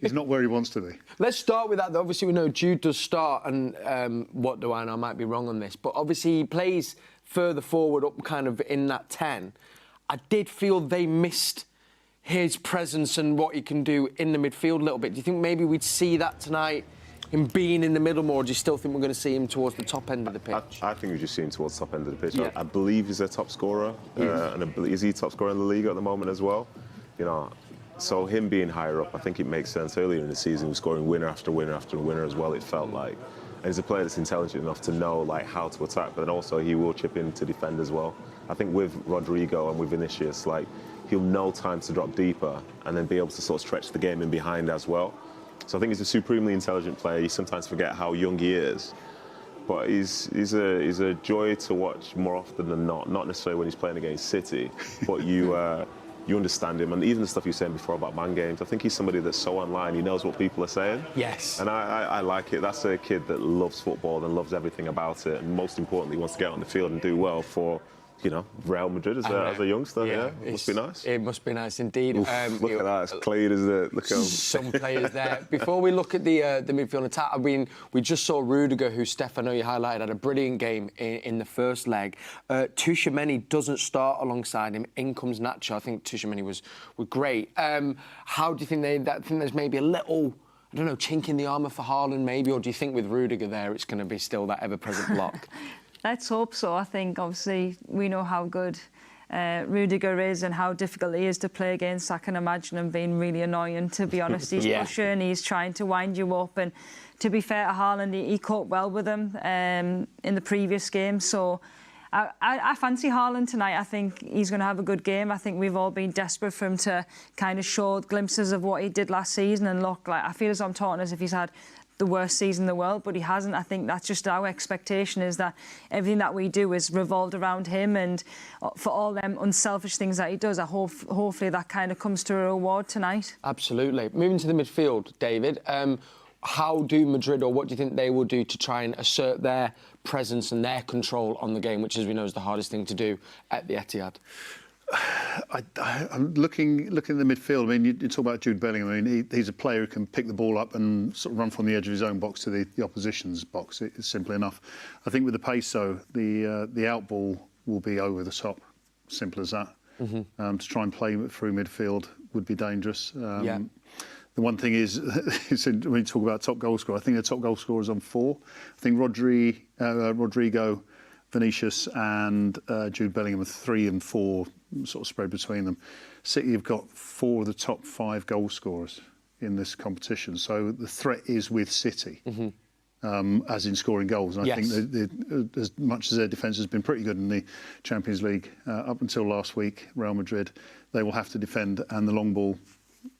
he's not where he wants to be.
Let's start with that, though. Obviously, we know Jude does start, and what do I know? I might be wrong on this, but obviously he plays further forward up kind of in that 10. I did feel they missed his presence and what he can do in the midfield a little bit. Do you think maybe we'd see that tonight, him being in the middle more, or do you still think we're going to see him towards the top end of the pitch?
I think we just see him towards the top end of the pitch.
Yeah.
I believe he's their top scorer, and is he top scorer in the league at the moment as well? You know, so him being higher up, I think it makes sense. Earlier in the season, he was scoring winner after winner after winner as well, it felt like. And he's a player that's intelligent enough to know like how to attack, but then also he will chip in to defend as well. I think with Rodrigo and with Vinicius, like, he'll know time to drop deeper and then be able to sort of stretch the game in behind as well. So I think he's a supremely intelligent player. You sometimes forget how young he is, but he's a joy to watch more often than not. Not necessarily when he's playing against City, but you understand him. And even the stuff you were saying before about man games, I think he's somebody that's so online. He knows what people are saying.
Yes.
And I like it. That's a kid that loves football and loves everything about it. And most importantly, wants to get on the field and do well for, you know, Real Madrid as a youngster. Yeah, it must be nice.
It must be nice indeed.
Look at that, it's clean, isn't it? Look at
some players there. Before we look at the midfield attack, I mean, we just saw Rudiger, who, Steph, I know you highlighted, had a brilliant game in the first leg. Tchouaméni doesn't start alongside him. In comes Nacho. I think Tchouaméni was great. How do you think think there's maybe a little, I don't know, chink in the armour for Haaland maybe, or do you think with Rudiger there it's going to be still that ever-present block?
Let's hope so. I think, obviously, we know how good Rudiger is and how difficult he is to play against. I can imagine him being really annoying, to be honest. He's pushing, he's trying to wind you up. And to be fair to Haaland, he coped well with him in the previous game. So I fancy Haaland tonight. I think he's going to have a good game. I think we've all been desperate for him to kind of show glimpses of what he did last season. And look, like, I feel as I'm talking as if he's had the worst season in the world, but he hasn't. I think that's just our expectation, is that everything that we do is revolved around him, and for all them unselfish things that he does, hopefully that kind of comes to a reward tonight.
Absolutely. Moving to the midfield, David, how do Madrid, or what do you think they will do to try and assert their presence and their control on the game, which, as we know, is the hardest thing to do at the Etihad?
I'm looking at the midfield. I mean, you talk about Jude Bellingham. I mean, he's a player who can pick the ball up and sort of run from the edge of his own box to the opposition's box. It's simple enough. I think with the pace, though, the out ball will be over the top. Simple as that. To try and play through midfield would be dangerous. The one thing is, when you talk about top goal scorer, I think the top goal scorer is on 4. I think Rodrigo, Vinicius and Jude Bellingham are 3 and 4, sort of spread between them. City have got 4 of the top 5 goal scorers in this competition, so the threat is with City, as in scoring goals. And I think as much as their defence has been pretty good in the Champions League up until last week, Real Madrid, they will have to defend, and the long ball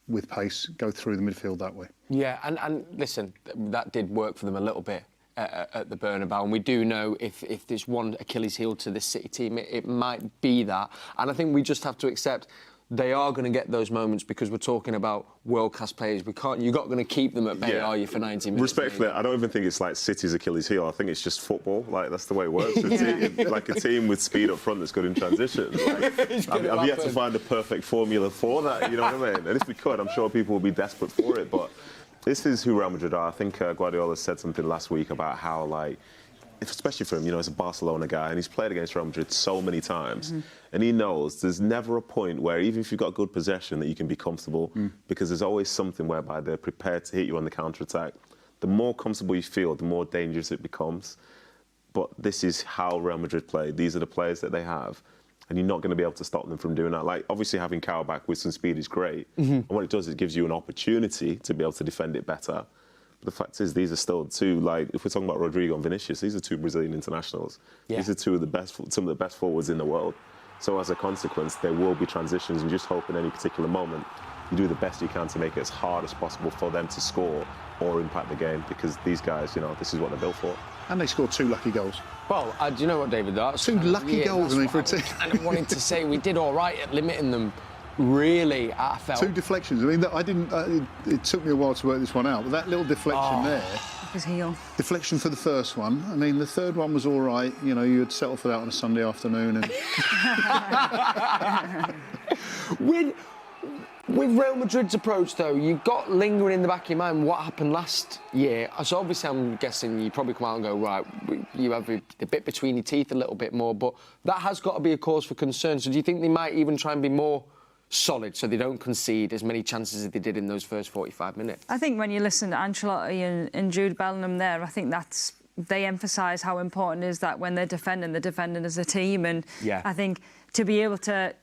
with pace go through the midfield that way.
Yeah, and listen, that did work for them a little bit at the Bernabeu, and we do know if there's one Achilles heel to this City team, it might be that. And I think we just have to accept they are going to get those moments because we're talking about world-class players. You're not going to keep them at bay, are you, for 90 minutes?
Respectfully, I don't even think it's like City's Achilles heel. I think it's just football. Like, that's the way it works. Like a team with speed up front that's good in transition. Like, I've yet to find the perfect formula for that, you know what I mean? And if we could, I'm sure people would be desperate for it. But this is who Real Madrid are. I think Guardiola said something last week about how, like, especially for him, you know, he's a Barcelona guy and he's played against Real Madrid so many times, and he knows there's never a point where, even if you've got good possession, that you can be comfortable, because there's always something whereby they're prepared to hit you on the counter-attack. The more comfortable you feel, the more dangerous it becomes. But this is how Real Madrid play. These are the players that they have, and you're not going to be able to stop them from doing that. Like, obviously having Carroll back with some speed is great, and what it does, it gives you an opportunity to be able to defend it better. The fact is, these are still two, like, if we're talking about Rodrigo and Vinicius, these are two Brazilian internationals. These are some of the best forwards in the world. So as a consequence, there will be transitions, and just hope in any particular moment you do the best you can to make it as hard as possible for them to score or impact the game, because these guys, you know, this is what they're built for.
And they scored 2 lucky goals.
Well, do you know what, David? That's
2 lucky goals, I mean, for a team.
And I wanted to say we did all right at limiting them. Really, I felt
2 deflections. I mean, I didn't. It took me a while to work this one out, but that little deflection there.
His heel.
Deflection for the first one. I mean, the third one was all right. You know, you'd settle for that on a Sunday afternoon. And
with Real Madrid's approach, though, you've got lingering in the back of your mind what happened last year. So obviously, I'm guessing you probably come out and go, right, you have a bit between your teeth a little bit more, but that has got to be a cause for concern. So do you think they might even try and be more solid so they don't concede as many chances as they did in those first 45 minutes?
I think when you listen to Ancelotti and Jude Bellingham there, I think they emphasise how important it is that when they're defending as a team. And I think to be able to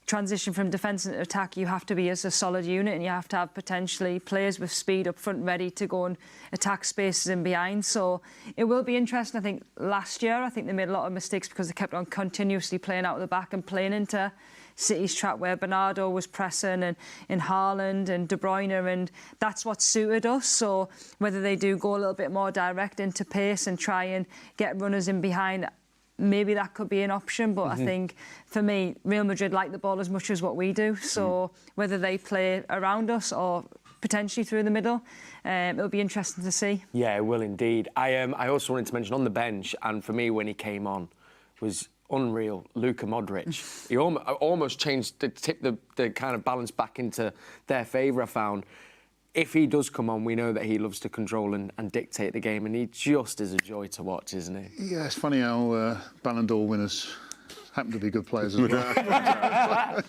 transition from defence into attack, you have to be as a solid unit, and you have to have potentially players with speed up front ready to go and attack spaces in behind. So it will be interesting. I think last year, I think they made a lot of mistakes because they kept on continuously playing out of the back and playing into City's trap, where Bernardo was pressing and Haaland and De Bruyne, and that's what suited us. So whether they do go a little bit more direct into pace and try and get runners in behind, maybe that could be an option. But I think, for me, Real Madrid like the ball as much as what we do. So whether they play around us or potentially through the middle, it'll be interesting to see.
Yeah, it will indeed. I also wanted to mention on the bench, and for me, when he came on, was unreal. Luka Modric. He almost changed, tipped the kind of balance back into their favour, I found. If he does come on, we know that he loves to control and dictate the game, and he just is a joy to watch, isn't he?
Yeah, it's funny how Ballon d'Or winners happen to be good players as well.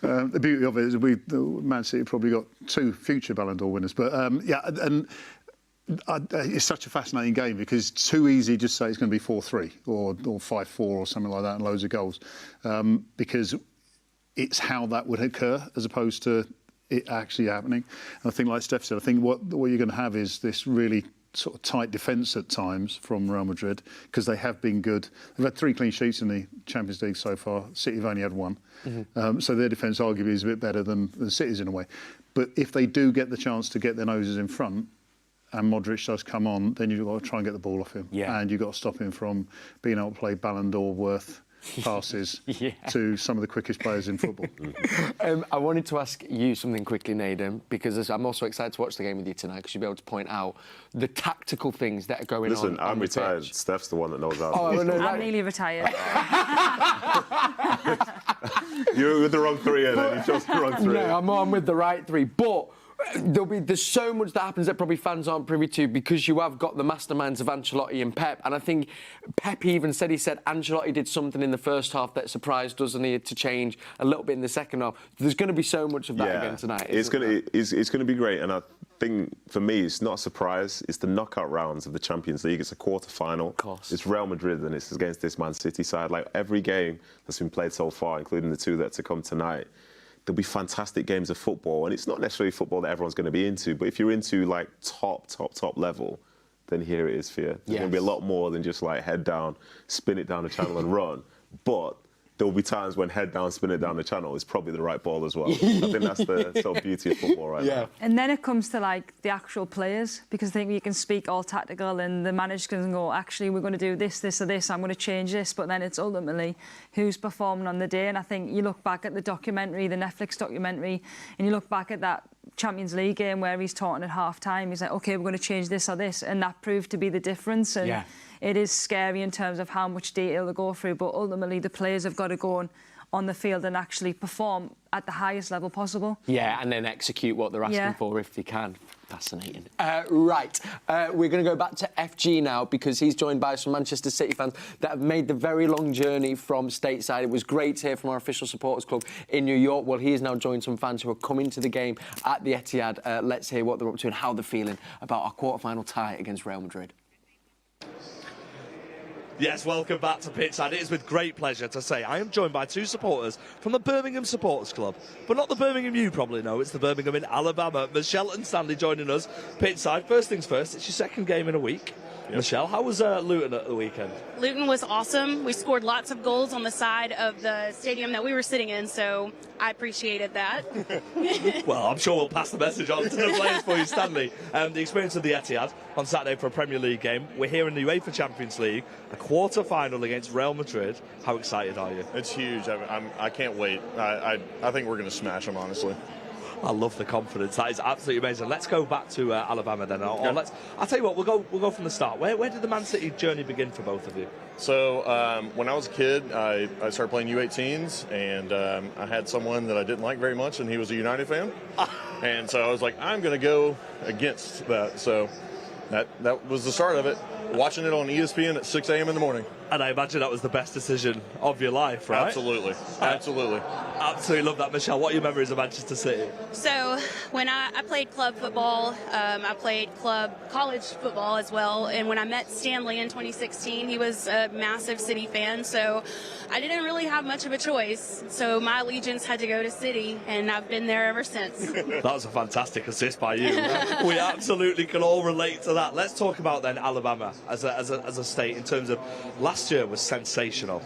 The beauty of it is Man City probably got 2 future Ballon d'Or winners. But it's such a fascinating game because it's too easy to just say it's going to be 4-3 or 5-4 or something like that and loads of goals, because it's how that would occur as opposed to it actually happening. And I think, like Steph said, I think what you're going to have is this really sort of tight defence at times from Real Madrid, because they have been good. They've had 3 clean sheets in the Champions League so far. City have only had 1. So their defence arguably is a bit better than City's in a way. But if they do get the chance to get their noses in front, and Modric does come on, then you've got to try and get the ball off him. And you've got to stop him from being able to play Ballon d'Or worth passes to some of the quickest players in football.
I wanted to ask you something quickly, Nedum, because I'm also excited to watch the game with you tonight, because you'll be able to point out the tactical things that are going on.
Listen, I'm retired.
Pitch.
Steph's the one that knows how.
I'm nearly retired.
You're with the wrong 3, and then you chose the wrong 3.
No, I'm with the right 3, but there's so much that happens that probably fans aren't privy to, because you have got the masterminds of Ancelotti and Pep. And I think Pep even said Ancelotti did something in the first half that surprised us and he had to change a little bit in the second half. There's going to be so much of that again tonight.
It's going to be great. And I think, for me, it's not a surprise. It's the knockout rounds of the Champions League. It's a quarter-final. It's Real Madrid and it's against this Man City side. Like, every game that's been played so far, including the 2 that are to come tonight, there'll be fantastic games of football, and it's not necessarily football that everyone's going to be into, but if you're into, like, top level, then here it is for you. There's going to be a lot more than just, like, head down, spin it down the channel and run. But will be times when head down, spin it down the channel is probably the right ball as well. I think that's the sort of beauty of football now.
And then it comes to like the actual players, because I think you can speak all tactical and the manager can go, actually we're going to do this, this or this, I'm going to change this, but then it's ultimately who's performing on the day. And I think you look back at the documentary, the Netflix documentary, and you look back at that Champions League game where he's talking at half-time, he's like, OK, we're going to change this or this, and that proved to be the difference. And it is scary in terms of how much detail they go through, but ultimately the players have got to go on the field and actually perform at the highest level possible.
Yeah, and then execute what they're asking for if they can. Fascinating. Right, we're going to go back to FG now, because he's joined by some Manchester City fans that have made the very long journey from stateside. It was great to hear from our official supporters club in New York. Well, he has now joined some fans who are coming to the game at the Etihad. Let's hear what they're up to and how they're feeling about our quarter-final tie against Real Madrid.
Yes, welcome back to Pitchside. It is with great pleasure to say I am joined by two supporters from the Birmingham Supporters Club. But not the Birmingham you probably know, it's the Birmingham in Alabama. Michelle and Stanley joining us. Pitchside, first things first, it's your second game in a week. Yep. Michelle, how was Luton at the weekend?
Luton was awesome. We scored lots of goals on the side of the stadium that we were sitting in, so I appreciated that.
Well, I'm sure we'll pass the message on to the players for you, Stanley. The experience of the Etihad on Saturday for a Premier League game. We're here in the Uefa Champions League, a quarter-final against Real Madrid. How excited are you?
It's huge. I can't wait. I think we're going to smash them, honestly.
I love the confidence. That is absolutely amazing. Let's go back to Alabama then. I'll tell you what. We'll go from the start. Where did the Man City journey begin for both of you?
So when I was a kid, I started playing U18s, and I had someone that I didn't like very much, and he was a United fan. And so I was like, I'm going to go against that. So that was the start of it. Watching it on ESPN at 6 a.m. in the morning.
And I imagine that was the best decision of your life, right?
Absolutely. Absolutely.
Absolutely love that. Michelle, what are your memories of Manchester City?
So when I played club football, I played college football as well, and when I met Stanley in 2016, he was a massive City fan, so I didn't really have much of a choice. So my allegiance had to go to City, and I've been there ever since.
That was a fantastic assist by you. We absolutely can all relate to that. Let's talk about then Alabama as a state in terms of last year was sensational.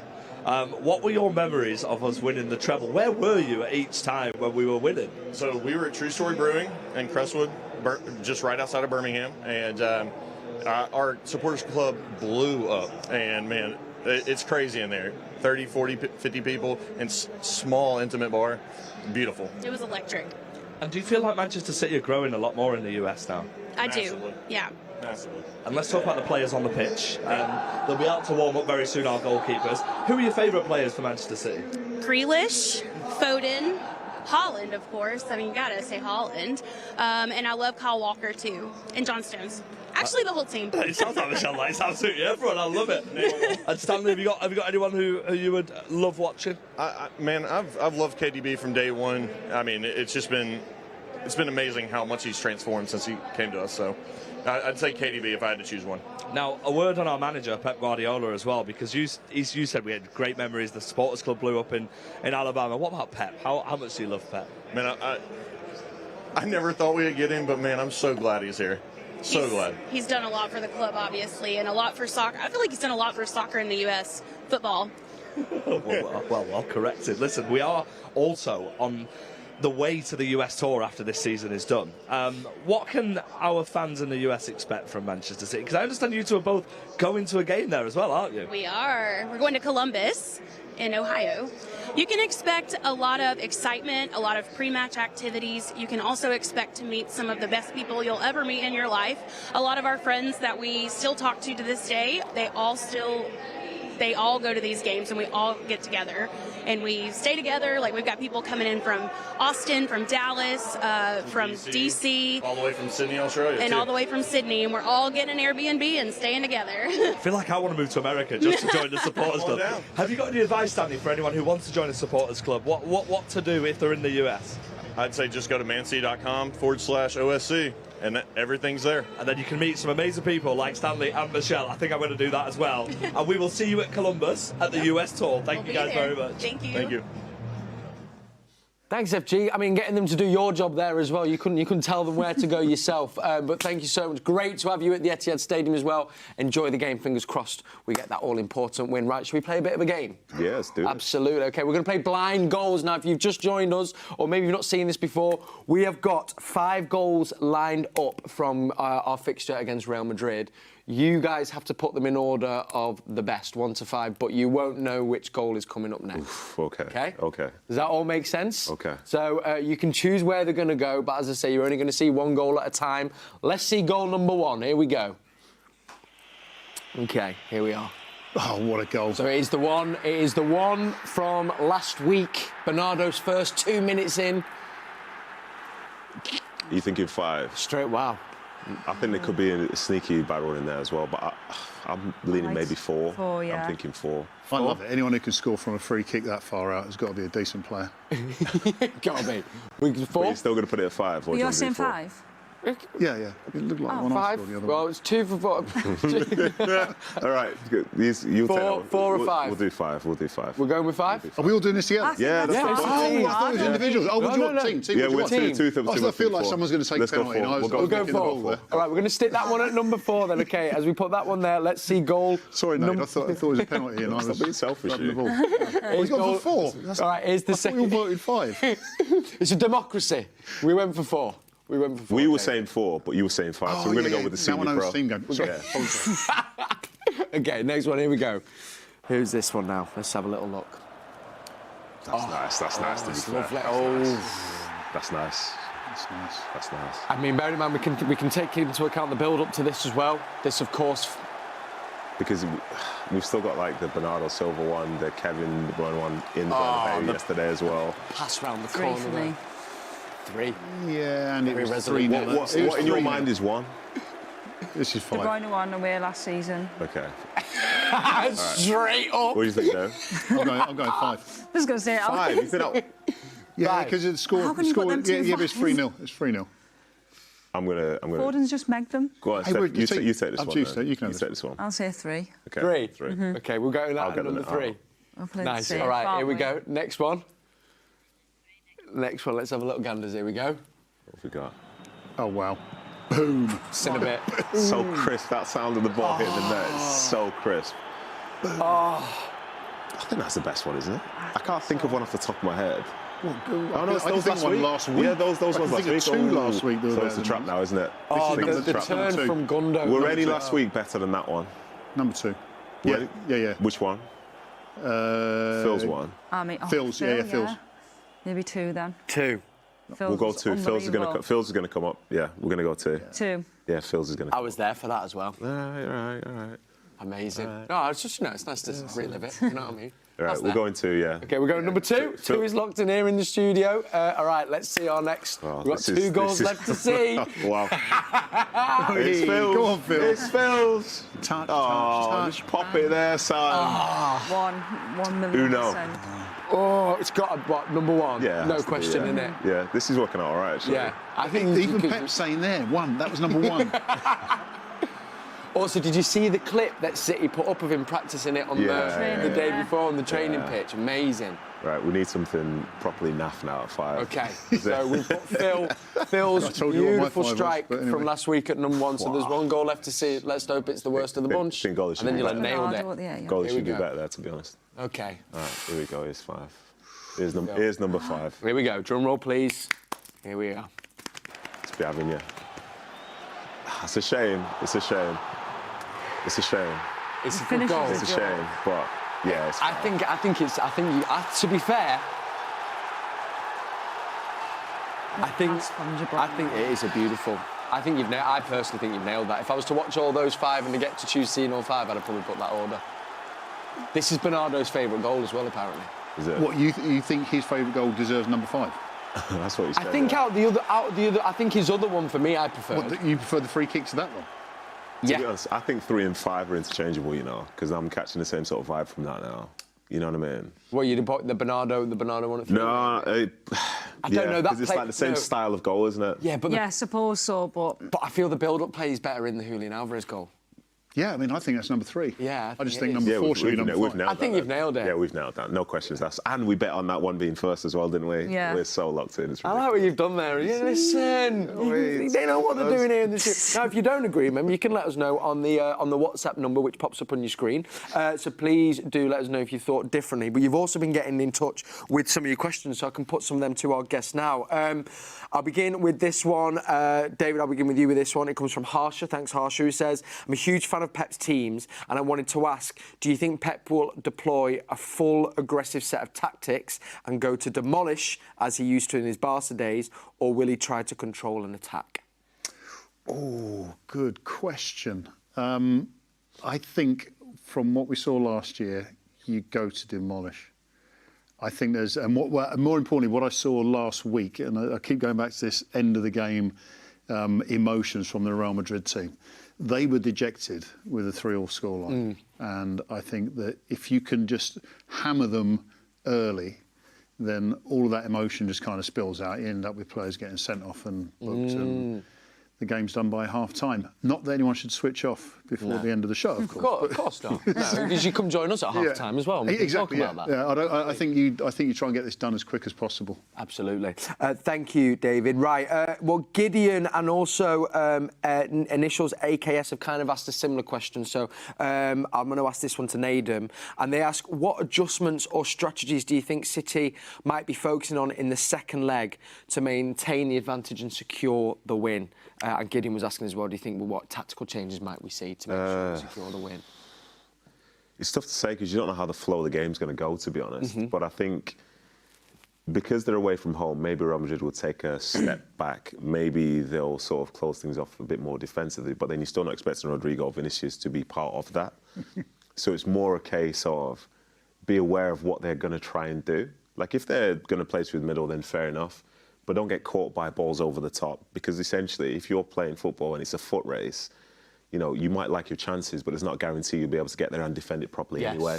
What were your memories of us winning the treble? Where were you at each time when we were winning?
So we were at True Story Brewing in Crestwood, just right outside of Birmingham, and our supporters club blew up. And man, it's crazy in there. 30, 40, 50 people in small, intimate bar. Beautiful.
It was electric.
And do you feel like Manchester City are growing a lot more in the US now?
I do, yeah.
Massively.
And let's talk about the players on the pitch. They'll be out to warm up very soon, our goalkeepers. Who are your favourite players for Manchester City?
Grealish, Foden, Haaland, of course. I mean, you gotta say Haaland. And I love Kyle Walker too, and John Stones. Actually, the whole team.
It sounds like Michelle likes absolutely everyone. I love it. And Stanley, have you got anyone who you would love watching?
Man, I've loved KDB from day one. I mean, it's been amazing how much he's transformed since he came to us. So I'd say KDB if I had to choose one.
Now, a word on our manager, Pep Guardiola, as well, because you said we had great memories. The Supporters Club blew up in Alabama. What about Pep? How much do you love Pep?
Man, I never thought we'd get him, but man, I'm so glad he's here. So glad.
He's done a lot for the club, obviously, and a lot for soccer. I feel like he's done a lot for soccer in the U.S. football.
well corrected. Listen, we are also on the way to the US tour after this season is done. What can our fans in the US expect from Manchester City? Because I understand you two are both going to a game there as well, aren't you?
We are. We're going to Columbus in Ohio. You can expect a lot of excitement, a lot of pre-match activities. You can also expect to meet some of the best people you'll ever meet in your life. A lot of our friends that we still talk to this day, they all go to these games, and we all get together and we stay together. Like, we've got people coming in from Austin, from Dallas, from DC,
all the way from Sydney, Australia,
and all the way from Sydney, and we're all getting an Airbnb and staying together.
I feel like I want to move to America just to join the supporters club. Have you got any advice, Stanley, for anyone who wants to join a supporters club? What to do if they're in the US?
I'd say just go to mancity.com/OSC. And everything's there.
And then you can meet some amazing people like Stanley and Michelle. I think I'm going to do that as well. And we will see you at Columbus at the US tour. Thank you guys very much.
Thank you.
Thank you.
Thanks, FG. I mean, getting them to do your job there as well. You couldn't tell them where to go yourself. But thank you so much. Great to have you at the Etihad Stadium as well. Enjoy the game. Fingers crossed we get that all-important win. Right, should we play a bit of a game?
Yeah, let's do it.
Absolutely. OK, we're going to play blind goals. Now, if you've just joined us, or maybe you've not seen this before, we have got 5 goals lined up from our fixture against Real Madrid. You guys have to put them in order of the best, 1 to 5, but you won't know which goal is coming up next.
Oof, OK.
Does that all make sense?
OK.
So you can choose where they're going to go, but as I say, you're only going to see 1 goal at a time. Let's see goal number 1. Here we go. OK, here we are.
Oh, what a goal.
So it is the one. It is the one from last week. Bernardo's first 2 minutes in.
You thinking 5?
Straight, wow.
I think there could be a sneaky barrel in there as well, but I'm leaning maybe 4.
4, yeah.
I'm thinking 4.
I love it. Anyone who can score from a free kick that far out has got to be a decent player.
Got to be. We can 4.
But you're still going to put it at 5?
You're saying 5?
Yeah. It looked like one I scored the other
well, it's 2 for 4.
All right. You
4 or 5?
We'll do 5. We'll do 5.
We're going with 5?
Are we all doing this together?
Yeah, that's
I thought it was individuals. Oh, would you want team?
Yeah, we're team.
I feel like someone's going to take a penalty.
We'll
go 4. All right, we're going to stick that one at number 4 then, OK? As we put that one there, let's see goal.
Sorry, Nate, I thought it was a penalty and I was
being selfish.
He's gone for 4.
All right, here's the second.
We all voted 5.
It's a democracy. We went for 4.
We were saying 4, but you were saying 5, so we're going to go with the senior pro.
Team game. Sorry.
OK, next one, here we go. Who's this one now? Let's have a little look.
That's nice to be fair. That's nice. That's nice.
I mean, bearing in mind, we can take into account the build-up to this as well. This, of course...
Because we've still got, like, the Bernardo Silva one, the Kevin De Bruyne one in the Bernabeu yesterday as well.
Pass round the corner.
3 for me.
3.
Yeah, and it was 3.
What in your mind is 1?
This is 5.
De Bruyne won away last season.
OK.
Straight up.
What do you think, though?
I'm going 5.
I was going to say
5. You think
Yeah, because the score.
How can you put them 2
but it's 3-0. It's 3-0.
I'm gonna.
Foden's just megged them.
Go on, Steph, you take this one.
You can
take this one.
I'll say 3.
Okay.
3. OK, we'll go with that at number 3. Nice. All right, here we go. Next one. Next one. Let's have a little ganders. Here we go.
What have we got?
Oh wow! Boom!
In a bit.
So crisp. That sound of the ball hitting the net is so crisp.
Oh.
I think that's the best one, isn't it? I can't think of one off the top of my head.
Oh no, it's those last week.
Yeah, those ones last week.
2 last week.
So it's the trap now, isn't it?
Oh, the turn from Gundo.
Were any last week better than that one?
Number 2. Yeah.
Which one? Phil's one.
Phil's, Phil's.
Maybe 2 then.
2.
We'll go 2. Phil's is going to come up. Yeah, we're going to go 2.
2.
Yeah, Phil's is going to.
I was there for that as well.
All right.
Amazing. No, it's just it's nice to relive it. You know what I mean?
All right, we're going 2, yeah.
OK, we're going number 2. 2 is locked in here in the studio. All right, let's see our next. We've got 2 goals left to see.
Wow. It's Phil's.
Go on, Phil.
It's Phil's.
Touch.
Just pop it there, son.
1 million %.
Oh, it's got number 1.
Yeah,
no question in it.
Yeah, this is working out all right, actually.
Yeah, I think
even Pep's saying there 1. That was number 1.
Also, did you see the clip that City put up of him practicing it on the day before on the training pitch? Amazing.
Right, we need something properly naff now at 5.
OK, so we've got Phil's beautiful strike from last week at number 1, so there's 1 goal left to see. Let's hope it's the worst of the bunch.
And
then you'll have nailed it.
Goalie should do better there, to be honest.
OK.
All right, here we go, here's 5. Here's number 5.
Here we go, drum roll, please. Here we are.
It's be having you. It's a shame. It's a shame. It's a shame.
It's a good goal.
It's a shame, but yeah. It's
I think to be fair, I think it is a beautiful. I personally think you've nailed that. If I was to watch all those 5 and to get to choose scene all 5, I'd have probably put that order. This is Bernardo's favourite goal as well, apparently.
Is it?
What you think his favourite goal deserves number 5?
That's what he said.
I think out the other, I think his other one for me, I prefer.
You prefer the free kick to that one?
To be honest, I think 3 and 5 are interchangeable, you know, because I'm catching the same sort of vibe from that now. You know what I mean?
What, you the Bernardo one at 3?
No, I
don't know that.
Because it's like the same style of goal, isn't it?
Yeah, I suppose so, but
I feel the build-up play is better in the Julian Alvarez goal.
Yeah, I mean, I think that's number 3.
Yeah,
I just think number 4 should be number 5.
I think you've nailed it.
Yeah, we've nailed that. No questions asked. And we bet on that one being first as well, didn't we?
Yeah.
We're so locked in.
I like what you've done there. Yeah, listen, they know what they're doing here in the show. Now, if you don't agree, remember, you can let us know on the WhatsApp number, which pops up on your screen. So please do let us know if you thought differently. But you've also been getting in touch with some of your questions, so I can put some of them to our guests now. I'll begin with this one. David, I'll begin with you with this one. It comes from Harsha. Thanks, Harsha, who says, I'm a huge fan of Pep's teams, and I wanted to ask, do you think Pep will deploy a full aggressive set of tactics and go to demolish, as he used to in his Barca days, or will he try to control and attack?
Oh, good question. I think from what we saw last year, you go to demolish. I think there's, and more importantly, what I saw last week, and I keep going back to this end of the game emotions from the Real Madrid team. They were dejected with a 3-3 scoreline, and I think that if you can just hammer them early, then all of that emotion just kind of spills out. You end up with players getting sent off and booked, and the game's done by half-time. Not that anyone should switch off before the end of the show, of course.
Of course not. No, because you come join us at half-time as well. We
exactly.
Can talk
Yeah.
about that.
I think you try and get this done as quick as possible.
Absolutely. Thank you, David. Right. Well, Gideon and also initials AKS have kind of asked a similar question. So I'm going to ask this one to Nedum. And they ask, what adjustments or strategies do you think City might be focusing on in the second leg to maintain the advantage and secure the win? And Gideon was asking as well, do you think, what tactical changes might we see to make sure we secure the win?
It's tough to say because you don't know how the flow of the game's going to go, to be honest. But I think because they're away from home, maybe Real Madrid will take a step back. Maybe they'll sort of close things off a bit more defensively, but then you're still not expecting Rodrigo or Vinicius to be part of that. So it's more a case of be aware of what they're going to try and do. Like, if they're going to play through the middle, then fair enough. But don't get caught by balls over the top, because essentially, if you're playing football and it's a foot race, you know, you might like your chances, but it's not a guarantee you'll be able to get there and defend it properly anyway.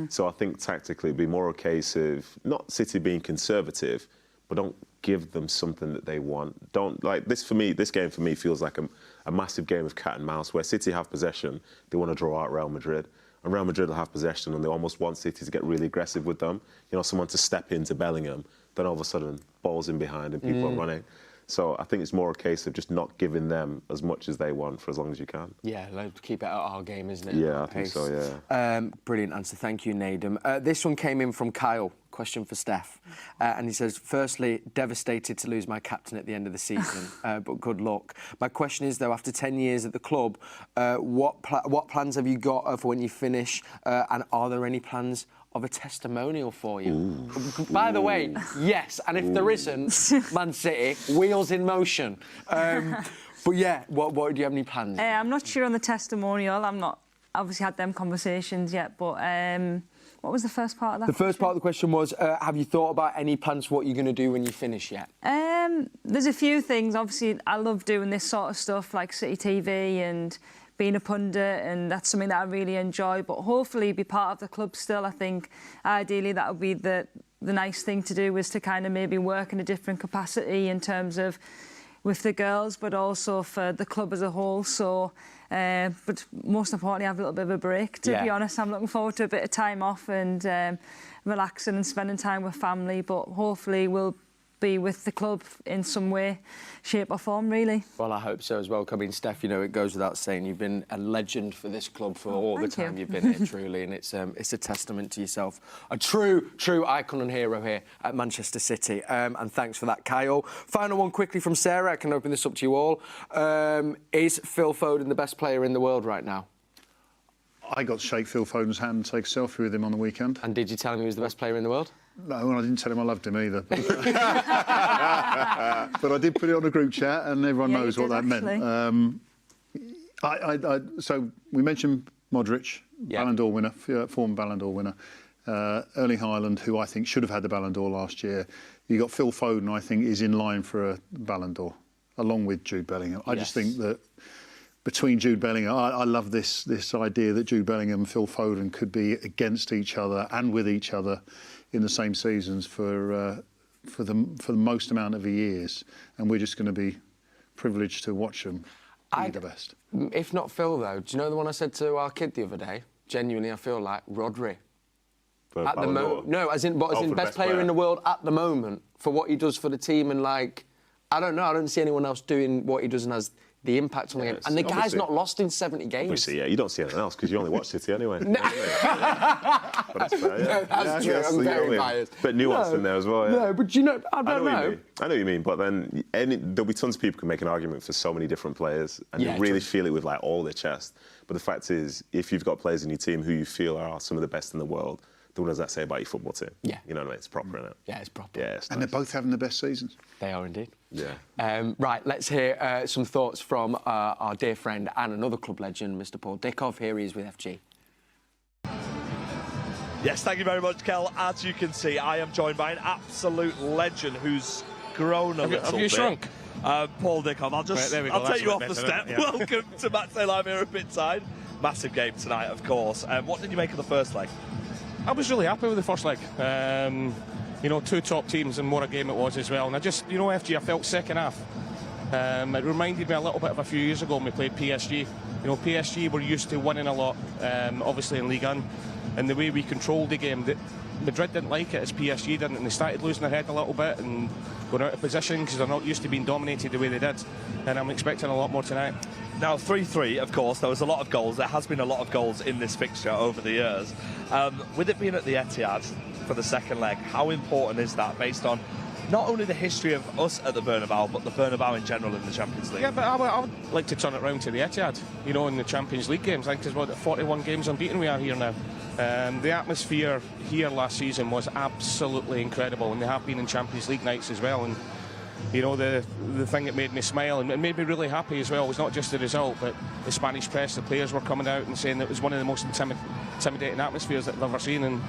So I think tactically it'd be more a case of not City being conservative, but don't give them something that they want. Don't, like, this game for me feels like a massive game of cat and mouse, where City have possession, they want to draw out Real Madrid. And Real Madrid will have possession and they almost want City to get really aggressive with them. You know, someone to step into Bellingham, then all of a sudden, balls in behind and people are running. So I think it's more a case of just not giving them as much as they want for as long as you can.
Yeah, keep it at our game, isn't it?
Yeah, I think so, yeah.
Brilliant answer. Thank you, Nedum. This one came in from Kyle. Question for Steph. And he says, firstly, devastated to lose my captain at the end of the season, but good luck. My question is, though, after 10 years at the club, what plans have you got for when you finish? And are there any plans of a testimonial for you? By the way, yes. And if there isn't, Man City, wheels in motion. But yeah, what do you have any plans?
I'm not sure on the testimonial. I'm not obviously had them conversations yet, but what was the first part of that?
The first part of the question was, have you thought about any plans for what you're going to do when you finish yet?
There's a few things. Obviously, I love doing this sort of stuff, like City TV and being a pundit, and that's something that I really enjoy. But hopefully be part of the club still. I think ideally that would be the nice thing to do, is to kind of maybe work in a different capacity in terms of with the girls, but also for the club as a whole. So, but most importantly, have a little bit of a break, to be honest. I'm looking forward to a bit of time off and relaxing and spending time with family, but hopefully we'll be with the club in some way, shape or form, really.
Well, I hope so as well. I mean, Steph, you know, it goes without saying, you've been a legend for this club for all the time you've been here, truly, and it's a testament to yourself. A true icon and hero here at Manchester City, and thanks for that, Kyle. Final one quickly from Sarah. I can open this up to you all. Is Phil Foden the best player in the world right now?
I got to shake Phil Foden's hand and take a selfie with him on the weekend.
And did you tell him he was the best player in the world?
No, and I didn't tell him I loved him either. But I did put it on a group chat, and everyone knows what that meant. So we mentioned Modric, Ballon d'Or winner, former Ballon d'Or winner. Erling Haaland, who I think should have had the Ballon d'Or last year. You got Phil Foden, I think, is in line for a Ballon d'Or, along with Jude Bellingham. I just think that between Jude Bellingham, I love this idea that Jude Bellingham and Phil Foden could be against each other and with each other in the same seasons for the most amount of years, and we're just going to be privileged to watch them. be the best.
If not Phil, though, do you know the one I said to our kid the other day? Genuinely, I feel like Rodri. At the moment, no, as in best player in the world at the moment for what he does for the team, and like, I don't know, I don't see anyone else doing what he does and has the impact on the game. And the guy's not lost in 70 games.
Obviously, yeah, you don't see anything else because you only watch City anyway. But that's fair, yeah.
No, that's true. I'm very biased.
But nuance in there as well. Yeah.
No, but you know, I don't know.
I know what you mean, but then there'll be tons of people who can make an argument for so many different players, and you really feel it with like all their chest. But the fact is, if you've got players in your team who you feel are some of the best in the world, then what does that say about your football team?
Yeah.
You know what I mean? It's proper, isn't it?
Yeah, it's proper.
Yeah, it's
and they're both having the best seasons.
They are indeed.
Yeah.
Right, let's hear some thoughts from our dear friend and another club legend, Mr. Paul Dickov. Here he is with FG.
Yes, thank you very much, Kel. As you can see, I am joined by an absolute legend who's grown a little bit.
Have you shrunk?
Paul Dickov. I'll take you off the step. Yeah. Welcome to MatchDay Live here at Pinside. Massive game tonight, of course. What did you make of the first leg?
I was really happy with the first leg. You know, two top teams and what a game it was as well. And I just, you know, FG, I felt second half. It reminded me a little bit of a few years ago when we played PSG. You know, PSG were used to winning a lot, obviously in Ligue 1. And the way we controlled the game, Madrid didn't like it as PSG didn't, and they started losing their head a little bit and going out of position because they're not used to being dominated the way they did. And I'm expecting a lot more tonight.
Now, 3-3, of course, there was a lot of goals. There has been a lot of goals in this fixture over the years. With it being at the Etihad for the second leg, how important is that based on not only the history of us at the Bernabeu, but the Bernabeu in general in the Champions League?
Yeah, but I would like to turn it round to the Etihad, you know, in the Champions League games. I think there's, 41 games unbeaten we are here now. The atmosphere here last season was absolutely incredible, and they have been in Champions League nights as well. And you know, the thing that made me smile and made me really happy as well was not just the result, but the Spanish press, the players were coming out and saying that it was one of the most intimidating atmospheres that they've ever seen. And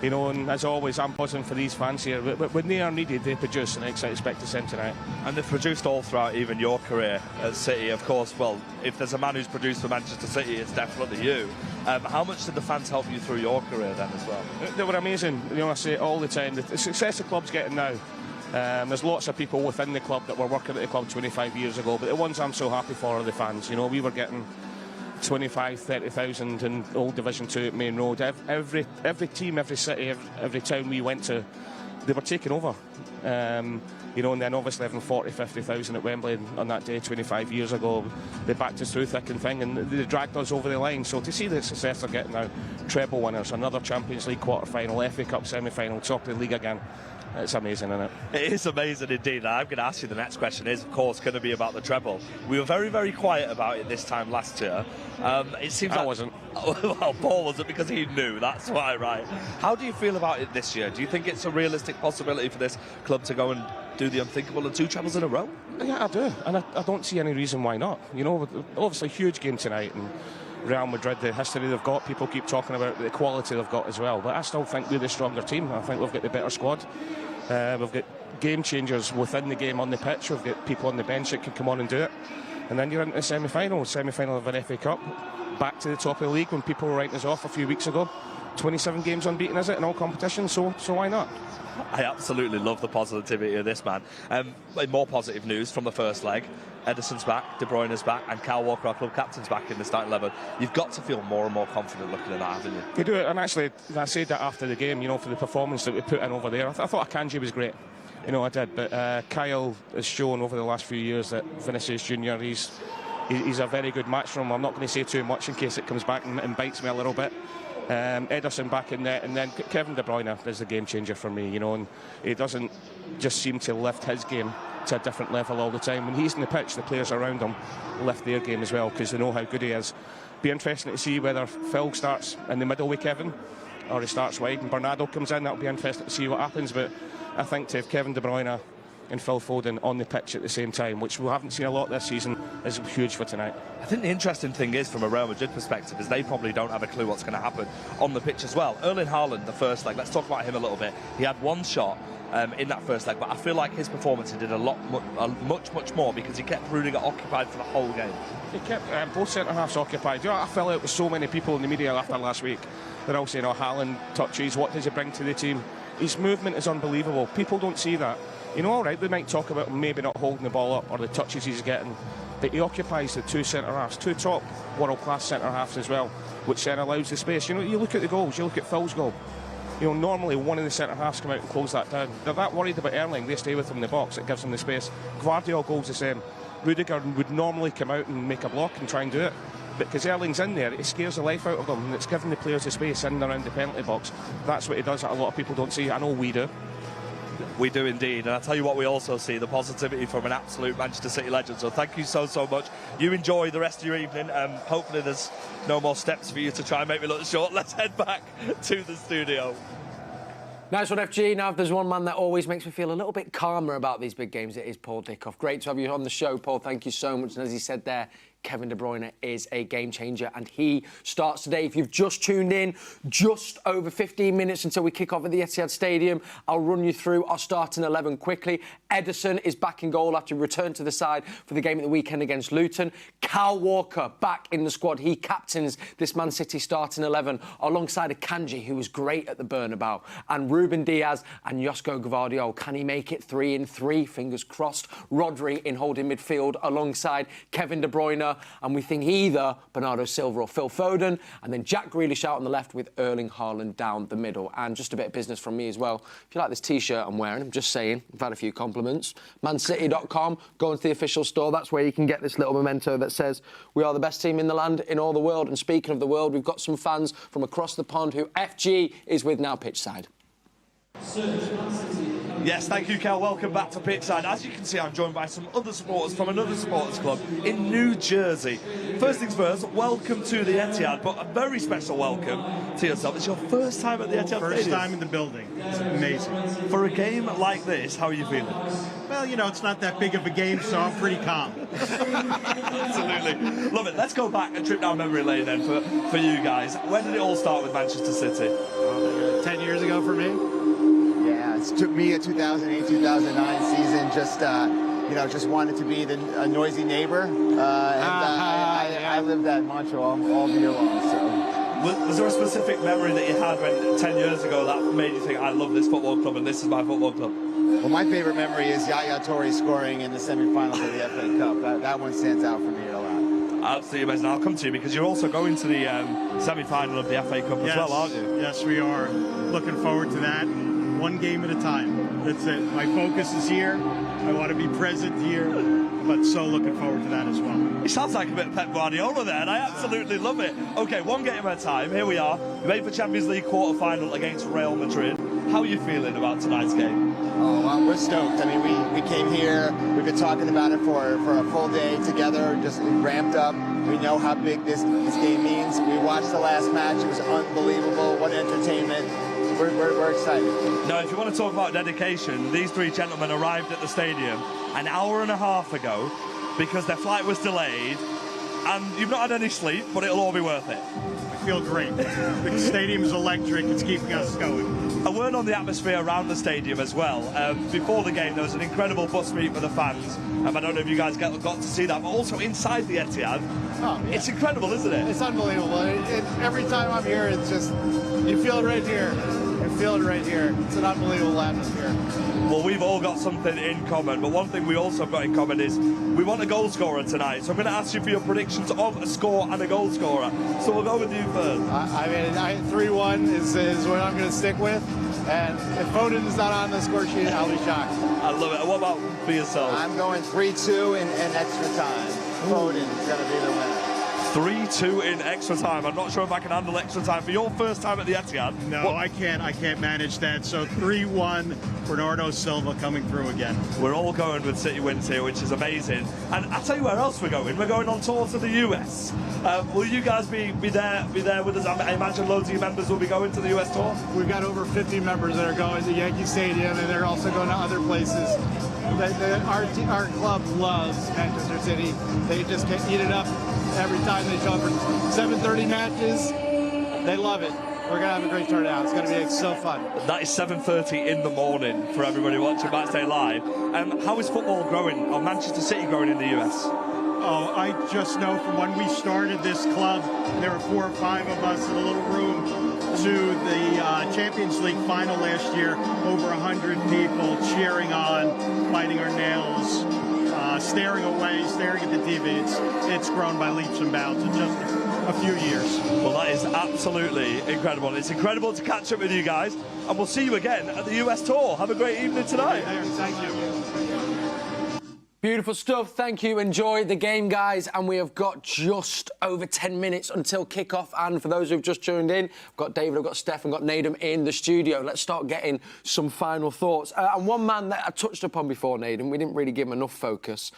you know, and as always, I'm buzzing for these fans here. But when they are needed, they produce, and I expect to send tonight.
And they've produced all throughout even your career at City, of course. Well, if there's a man who's produced for Manchester City, it's definitely you. How much did the fans help you through your career then as well?
They were amazing. You know, I say it all the time. The success the club's getting now. There's lots of people within the club that were working at the club 25 years ago, but the ones I'm so happy for are the fans. You know, we were getting 25, 30,000 in old Division 2 at Main Road. Every team, every city, every town we went to, they were taking over. You know, and then obviously having 40, 50,000 at Wembley on that day 25 years ago, they backed us through thick and thing, and they dragged us over the line. So to see the success they're getting now, treble winners, another Champions League quarter-final, FA Cup semi-final, top of the league again. It's amazing, isn't it?
It is amazing indeed. I'm going to ask you, the next question is, of course, going to be about the treble. We were very, very quiet about it this time last year. It seems
I wasn't.
Well, Paul wasn't because he knew, that's why, right? How do you feel about it this year? Do you think it's a realistic possibility for this club to go and do the unthinkable and two trebles in a row?
Yeah, I do. And I don't see any reason why not. You know, obviously, huge game tonight. And Real Madrid, the history they've got, people keep talking about the quality they've got as well. But I still think we're the stronger team. I think we've got the better squad. We've got game changers within the game on the pitch. We've got people on the bench that can come on and do it. And then you're into the semi-final of an FA Cup. Back to the top of the league when people were writing us off a few weeks ago. 27 games unbeaten, is it, in all competitions? So why not?
I absolutely love the positivity of this man. More positive news from the first leg. Ederson's back, De Bruyne's back, and Kyle Walker, our club captain's back in the starting 11. You've got to feel more and more confident looking at that, haven't you?
You do it, and actually, I said that after the game, you know, for the performance that we put in over there. I thought Akanji was great. You know, I did, but Kyle has shown over the last few years that Vinicius Junior, he's a very good match for him. I'm not going to say too much in case it comes back and bites me a little bit. Ederson back in net, and then Kevin De Bruyne is the game changer for me, you know, and he doesn't just seem to lift his game to a different level all the time. When he's in the pitch, the players around him lift their game as well because they know how good he is. Be interesting to see whether Phil starts in the middle with Kevin or he starts wide and Bernardo comes in. That'll be interesting to see what happens, but I think to have Kevin De Bruyne and Phil Foden on the pitch at the same time, which we haven't seen a lot this season, is huge for tonight.
I think the interesting thing is, from a Real Madrid perspective, is they probably don't have a clue what's going to happen on the pitch as well. Erling Haaland, the first leg, let's talk about him a little bit. He had one shot in that first leg, but I feel like his performance, he did much more because he kept Rudiger occupied for the whole game.
He kept both centre-halves occupied. You know, I fell out with so many people in the media after last week. They're all saying, oh, Haaland touches, what does he bring to the team? His movement is unbelievable. People don't see that. You know, all right, they might talk about maybe not holding the ball up or the touches he's getting. that he occupies the two centre-halves, two top world-class centre-halves as well, which then allows the space. You know, you look at the goals, you look at Phil's goal. You know, normally one of the centre-halves come out and close that down. They're that worried about Erling, they stay with him in the box, it gives them the space. Guardiola goals the same. Rudiger would normally come out and make a block and try and do it, but because Erling's in there, it scares the life out of them, and it's giving the players the space in and around the penalty box. That's what he does that a lot of people don't see. I know we do.
We do indeed, and I tell you what, we also see the positivity from an absolute Manchester City legend. So thank you so much. You enjoy the rest of your evening. Hopefully there's no more steps for you to try and make me look short. Let's head back to the studio.
Nice one, FG. Now, if there's one man that always makes me feel a little bit calmer about these big games, it is Paul Dickov. Great to have you on the show, Paul. Thank you so much. And as he said there, Kevin De Bruyne is a game changer, and he starts today. If you've just tuned in, just over 15 minutes until we kick off at the Etihad Stadium, I'll run you through our starting 11 quickly. Ederson is back in goal after return to the side for the game at the weekend against Luton. Kyle Walker back in the squad. He captains this Man City starting 11 alongside a Kanji, who was great at the Bernabeu, and Ruben Diaz and Josko Gvardiol. Can he make it 3 in 3? Fingers crossed. Rodri in holding midfield alongside Kevin De Bruyne. And we think either Bernardo Silva or Phil Foden, and then Jack Grealish out on the left with Erling Haaland down the middle. And just a bit of business from me as well. If you like this T-shirt I'm wearing, I'm just saying, I've had a few compliments. mancity.com, go into the official store. That's where you can get this little memento that says, we are the best team in the land, in all the world. And speaking of the world, we've got some fans from across the pond who FG is with now pitchside.
Yes, thank you, Kel. Welcome back to pitchside. As you can see, I'm joined by some other supporters from another supporters club in New Jersey. First things first, welcome to the Etihad, but a very special welcome to yourself. It's your first time at the Etihad
First
Stadium.
time in the building. It's amazing.
For a game like this, how are you feeling?
Well, you know, it's not that big of a game, so I'm pretty calm.
Absolutely. Love it. Let's go back and trip down memory lane then for you guys. When did it all start with Manchester City?
10 years ago for me.
Yeah, it took me a 2008-2009 season. Just wanted to be a noisy neighbor, I lived at Montreal all year long. So,
was there a specific memory that you had when 10 years ago that made you think, I love this football club and this is my football club?
Well, my favorite memory is Yaya Toure scoring in the semi-finals of the FA Cup. That one stands out for me a lot.
Absolutely amazing. I'll come to you because you're also going to the semi-final of the FA Cup as well, aren't you?
Yes, we are. Looking forward to that. One game at a time. That's it. My focus is here. I want to be present here, but so looking forward to that as well.
It sounds like a bit of Pep Guardiola there, and I absolutely love it. Okay, one game at a time. Here we are. We made for Champions League quarter-final against Real Madrid. How are you feeling about tonight's game?
Oh, we're stoked. I mean, we came here. We've been talking about it for a full day together, just ramped up. We know how big this game means. We watched the last match. It was unbelievable. What entertainment. We're excited.
Now, if you want to talk about dedication, these three gentlemen arrived at the stadium an hour and a half ago because their flight was delayed, and you've not had any sleep, but it'll all be worth it.
I feel great. The stadium is electric. It's keeping us going.
A word on the atmosphere around the stadium as well. Before the game, there was an incredible bus meet for the fans. I don't know if you guys got to see that, but also inside the Etihad.
Oh, yeah.
It's incredible, isn't it?
It's unbelievable. Every time I'm here, it's just, you feel it right here. You feel it right here. It's an unbelievable atmosphere.
Well, we've all got something in common, but one thing we also got in common is we want a goal scorer tonight. So I'm going to ask you for your predictions of a score and a goal scorer. So we'll go with you first.
I mean, 3-1 is what I'm going to stick with. And if Foden is not on the score sheet, I'll be shocked.
I love it. What about for yourself?
I'm going 3-2 in extra time. Foden is going to be the winner.
3-2 in extra time. I'm not sure if I can handle extra time for your first time at the Etihad.
No, I can't manage that. So 3-1, Bernardo Silva coming through again.
We're all going with City wins here, which is amazing. And I'll tell you where else we're going. We're going on tour to the US. Will you guys be there with us? I imagine loads of your members will be going to the US tour.
We've got over 50 members that are going to Yankee Stadium, and they're also going to other places. Our club loves Manchester City. They just can't eat it up every time they show up for 7:30 matches. They love it. We're going to have a great turnout. It's going to be so fun.
That is 7:30 in the morning for everybody watching MatchDay Live. How is football growing, or Manchester City growing in the US?
Oh, I just know from when we started this club, there were 4 or 5 of us in a little room, to the Champions League final last year, over 100 people cheering on, biting our nails. staring away, staring at the TV. It's grown by leaps and bounds in just a few years.
Well, that is absolutely incredible. It's incredible to catch up with you guys, and we'll see you again at the US tour. Have a great evening tonight.
Thank you.
Beautiful stuff. Thank you. Enjoy the game, guys. And we have got just over 10 minutes until kick-off. And for those who've just tuned in, I've got David, I've got Steph, and got Nedum in the studio. Let's start getting some final thoughts. And one man that I touched upon before, Nedum, we didn't really give him enough focus,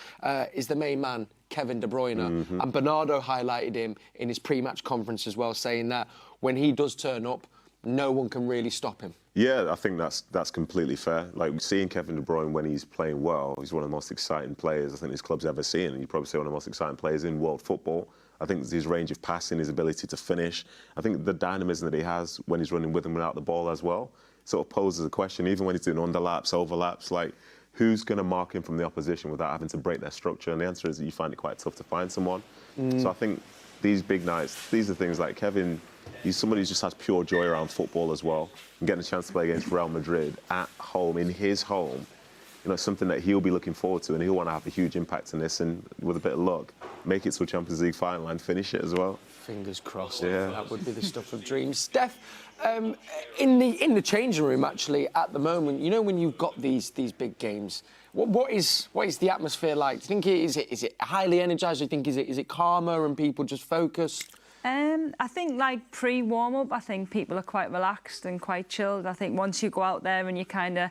is the main man, Kevin De Bruyne.
Mm-hmm.
And Bernardo highlighted him in his pre-match conference as well, saying that when he does turn up, no one can really stop him.
Yeah, I think that's completely fair. Like, seeing Kevin De Bruyne when he's playing well, he's one of the most exciting players I think this club's ever seen, and you'd probably say one of the most exciting players in world football. I think his range of passing, his ability to finish, I think the dynamism that he has when he's running with and without the ball as well, sort of poses a question, even when he's doing underlaps, overlaps, like, who's going to mark him from the opposition without having to break their structure? And the answer is that you find it quite tough to find someone. So I think these big nights, these are things like Kevin, he's somebody who just has pure joy around football as well. And getting a chance to play against Real Madrid at home, in his home, you know, something that he'll be looking forward to, and he'll want to have a huge impact in this, and with a bit of luck, make it to a Champions League final and finish it as well.
Fingers crossed.
Yeah.
That would be the stuff of dreams. Steph, in the changing room, actually, at the moment, you know, when you've got these big games, what is the atmosphere like? Do you think is it highly energised? Do you think is it calmer and people just focused?
I think, like, pre-warm-up, I think people are quite relaxed and quite chilled. I think once you go out there and you kind of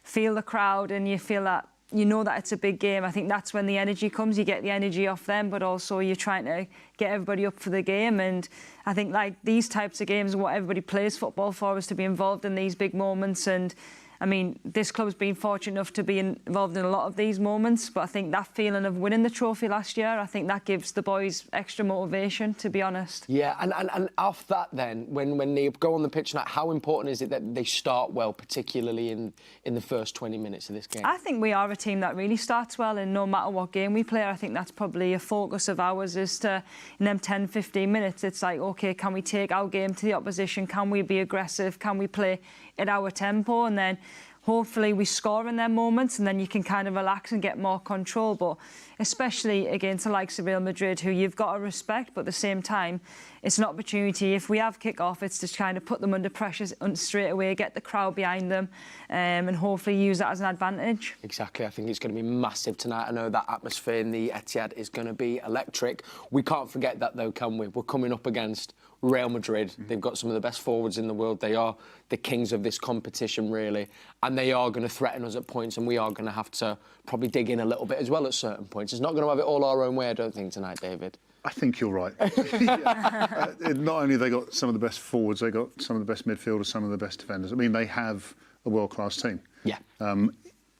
feel the crowd and you feel that, you know that it's a big game, I think that's when the energy comes. You get the energy off them, but also you're trying to get everybody up for the game. And I think, like, these types of games, what everybody plays football for is to be involved in these big moments. And I mean, this club's been fortunate enough to be involved in a lot of these moments, but I think that feeling of winning the trophy last year, I think that gives the boys extra motivation, to be honest.
Yeah, and off that then, when they go on the pitch, now, how important is it that they start well, particularly in the first 20 minutes of this game?
I think we are a team that really starts well, and no matter what game we play, I think that's probably a focus of ours, is to, in them 10, 15 minutes, it's like, OK, can we take our game to the opposition? Can we be aggressive? Can we play at our tempo? And then hopefully we score in their moments, and then you can kind of relax and get more control. But especially against the likes of Real Madrid, who you've got to respect, but at the same time, it's an opportunity. If we have kick-off, it's just kind of put them under pressure straight away, get the crowd behind them, and hopefully use that as an advantage.
Exactly. I think it's going to be massive tonight. I know that atmosphere in the Etihad is going to be electric. We can't forget that, though, can we? We're coming up against Real Madrid. They've got some of the best forwards in the world. They are the kings of this competition, really. And they are going to threaten us at points, and we are going to have to probably dig in a little bit as well at certain points. It's not going to have it all our own way, I don't think, tonight, David.
I think you're right. Not only have they got some of the best forwards, they got some of the best midfielders, some of the best defenders. I mean, they have a world-class team.
Yeah.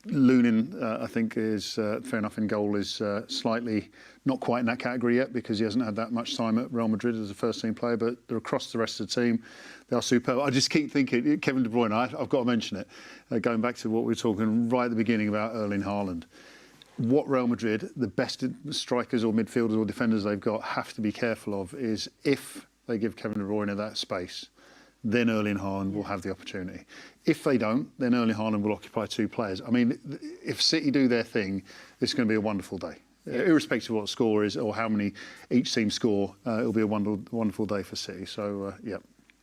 Lunin, I think, is fair enough in goal, is slightly not quite in that category yet because he hasn't had that much time at Real Madrid as a first-team player, but they're across the rest of the team. They are superb. I just keep thinking, Kevin De Bruyne, I've got to mention it, going back to what we were talking right at the beginning about Erling Haaland. What Real Madrid, the best strikers or midfielders or defenders they've got, have to be careful of is if they give Kevin De Bruyne that space, then Erling Haaland will have the opportunity. If they don't, then Erling Haaland will occupy two players. I mean, if City do their thing, it's going to be a wonderful day. Irrespective of what the score is or how many each team score, it'll be a wonderful day for City. So, yeah.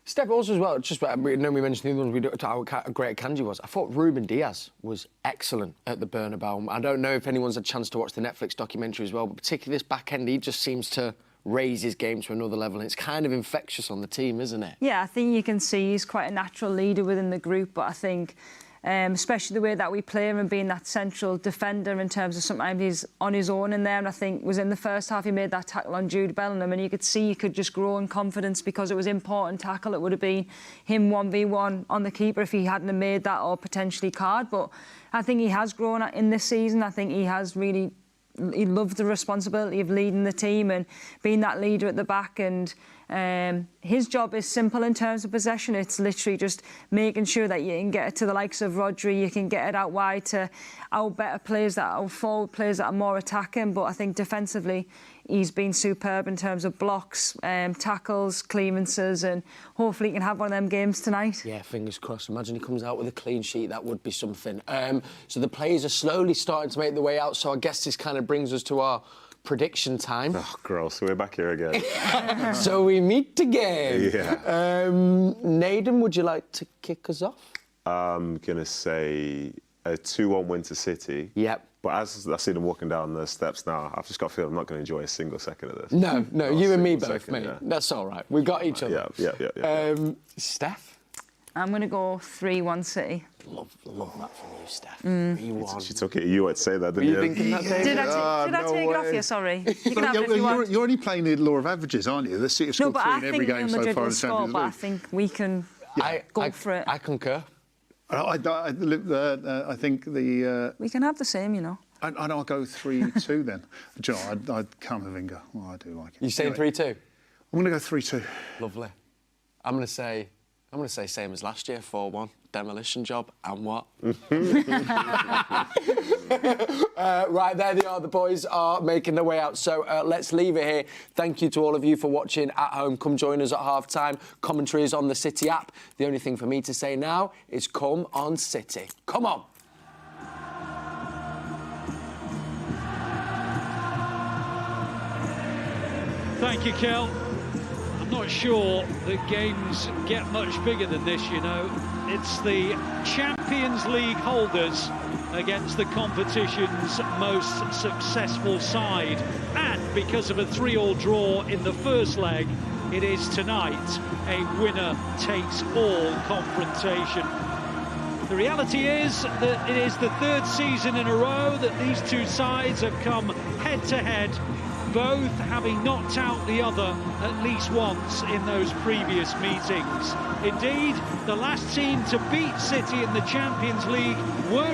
Steph, also as well, just I know we mentioned the other ones, how great Kanji was. I thought Ruben Diaz was excellent at the Bernabeu. I don't know if anyone's had a chance to watch the Netflix documentary as well, but particularly this back end, he just seems to raise his game to another level. And it's kind of infectious on the team, isn't it?
Yeah, I think you can see he's quite a natural leader within the group, but I think especially the way that we play him and being that central defender in terms of sometimes he's on his own in there, and I think was in the first half he made that tackle on Jude Bellingham and you could see he could just grow in confidence because it was an important tackle. It would have been him 1v1 on the keeper if he hadn't have made that, or potentially card. But I think he has grown in this season. I think he has really, he loved the responsibility of leading the team and being that leader at the back, and his job is simple in terms of possession. It's literally just making sure that you can get it to the likes of Rodri, you can get it out wide to our better players, our forward players that are more attacking. But I think defensively, he's been superb in terms of blocks, tackles, clearances, and hopefully he can have one of them games tonight.
Yeah, fingers crossed. Imagine he comes out with a clean sheet. That would be something. So the players are slowly starting to make their way out. So I guess this kind of brings us to our prediction time.
Oh, gross. We're back here again.
So we meet again.
Yeah.
Nedum, would you like to kick us off?
I'm going to say a 2-1 win to City.
Yep.
But as I see them walking down the steps now, I've just got a feeling I'm not going to enjoy a single second of this.
No, you and me both,
second,
mate.
yeah.
That's all right. We've got each other.
Yeah.
Steph?
I'm going to go 3-1 City.
Love that from you, Steph.
3-1.
She took it. You would say that, didn't you?
Did I take it off you? Sorry. You can have it if you want.
You're only playing the law of averages, aren't you? The City have scored 3 in every game so far in the Champions League.
But I think we can go for it.
I concur.
I think the...
we can have the same, you know.
And I'll go 3-2 then. Do you know, I'd come with Inga. Oh, I do like it.
You saying 3-2?
I'm going to go 3-2.
Lovely. I'm going to say same as last year, 4-1. Demolition job, and what? Right, there they are. The boys are making their way out. So let's leave it here. Thank you to all of you for watching at home. Come join us at half-time. Commentary is on the City app. The only thing for me to say now is come on, City. Come on.
Thank you, Kel. I'm not sure that games get much bigger than this, you know. It's the Champions League holders against the competition's most successful side. And because of a 3-3 draw in the first leg, it is tonight a winner-takes-all confrontation. The reality is that it is the 3rd season in a row that these two sides have come head-to-head, both having knocked out the other at least once in those previous meetings. Indeed, the last team to beat City in the Champions League were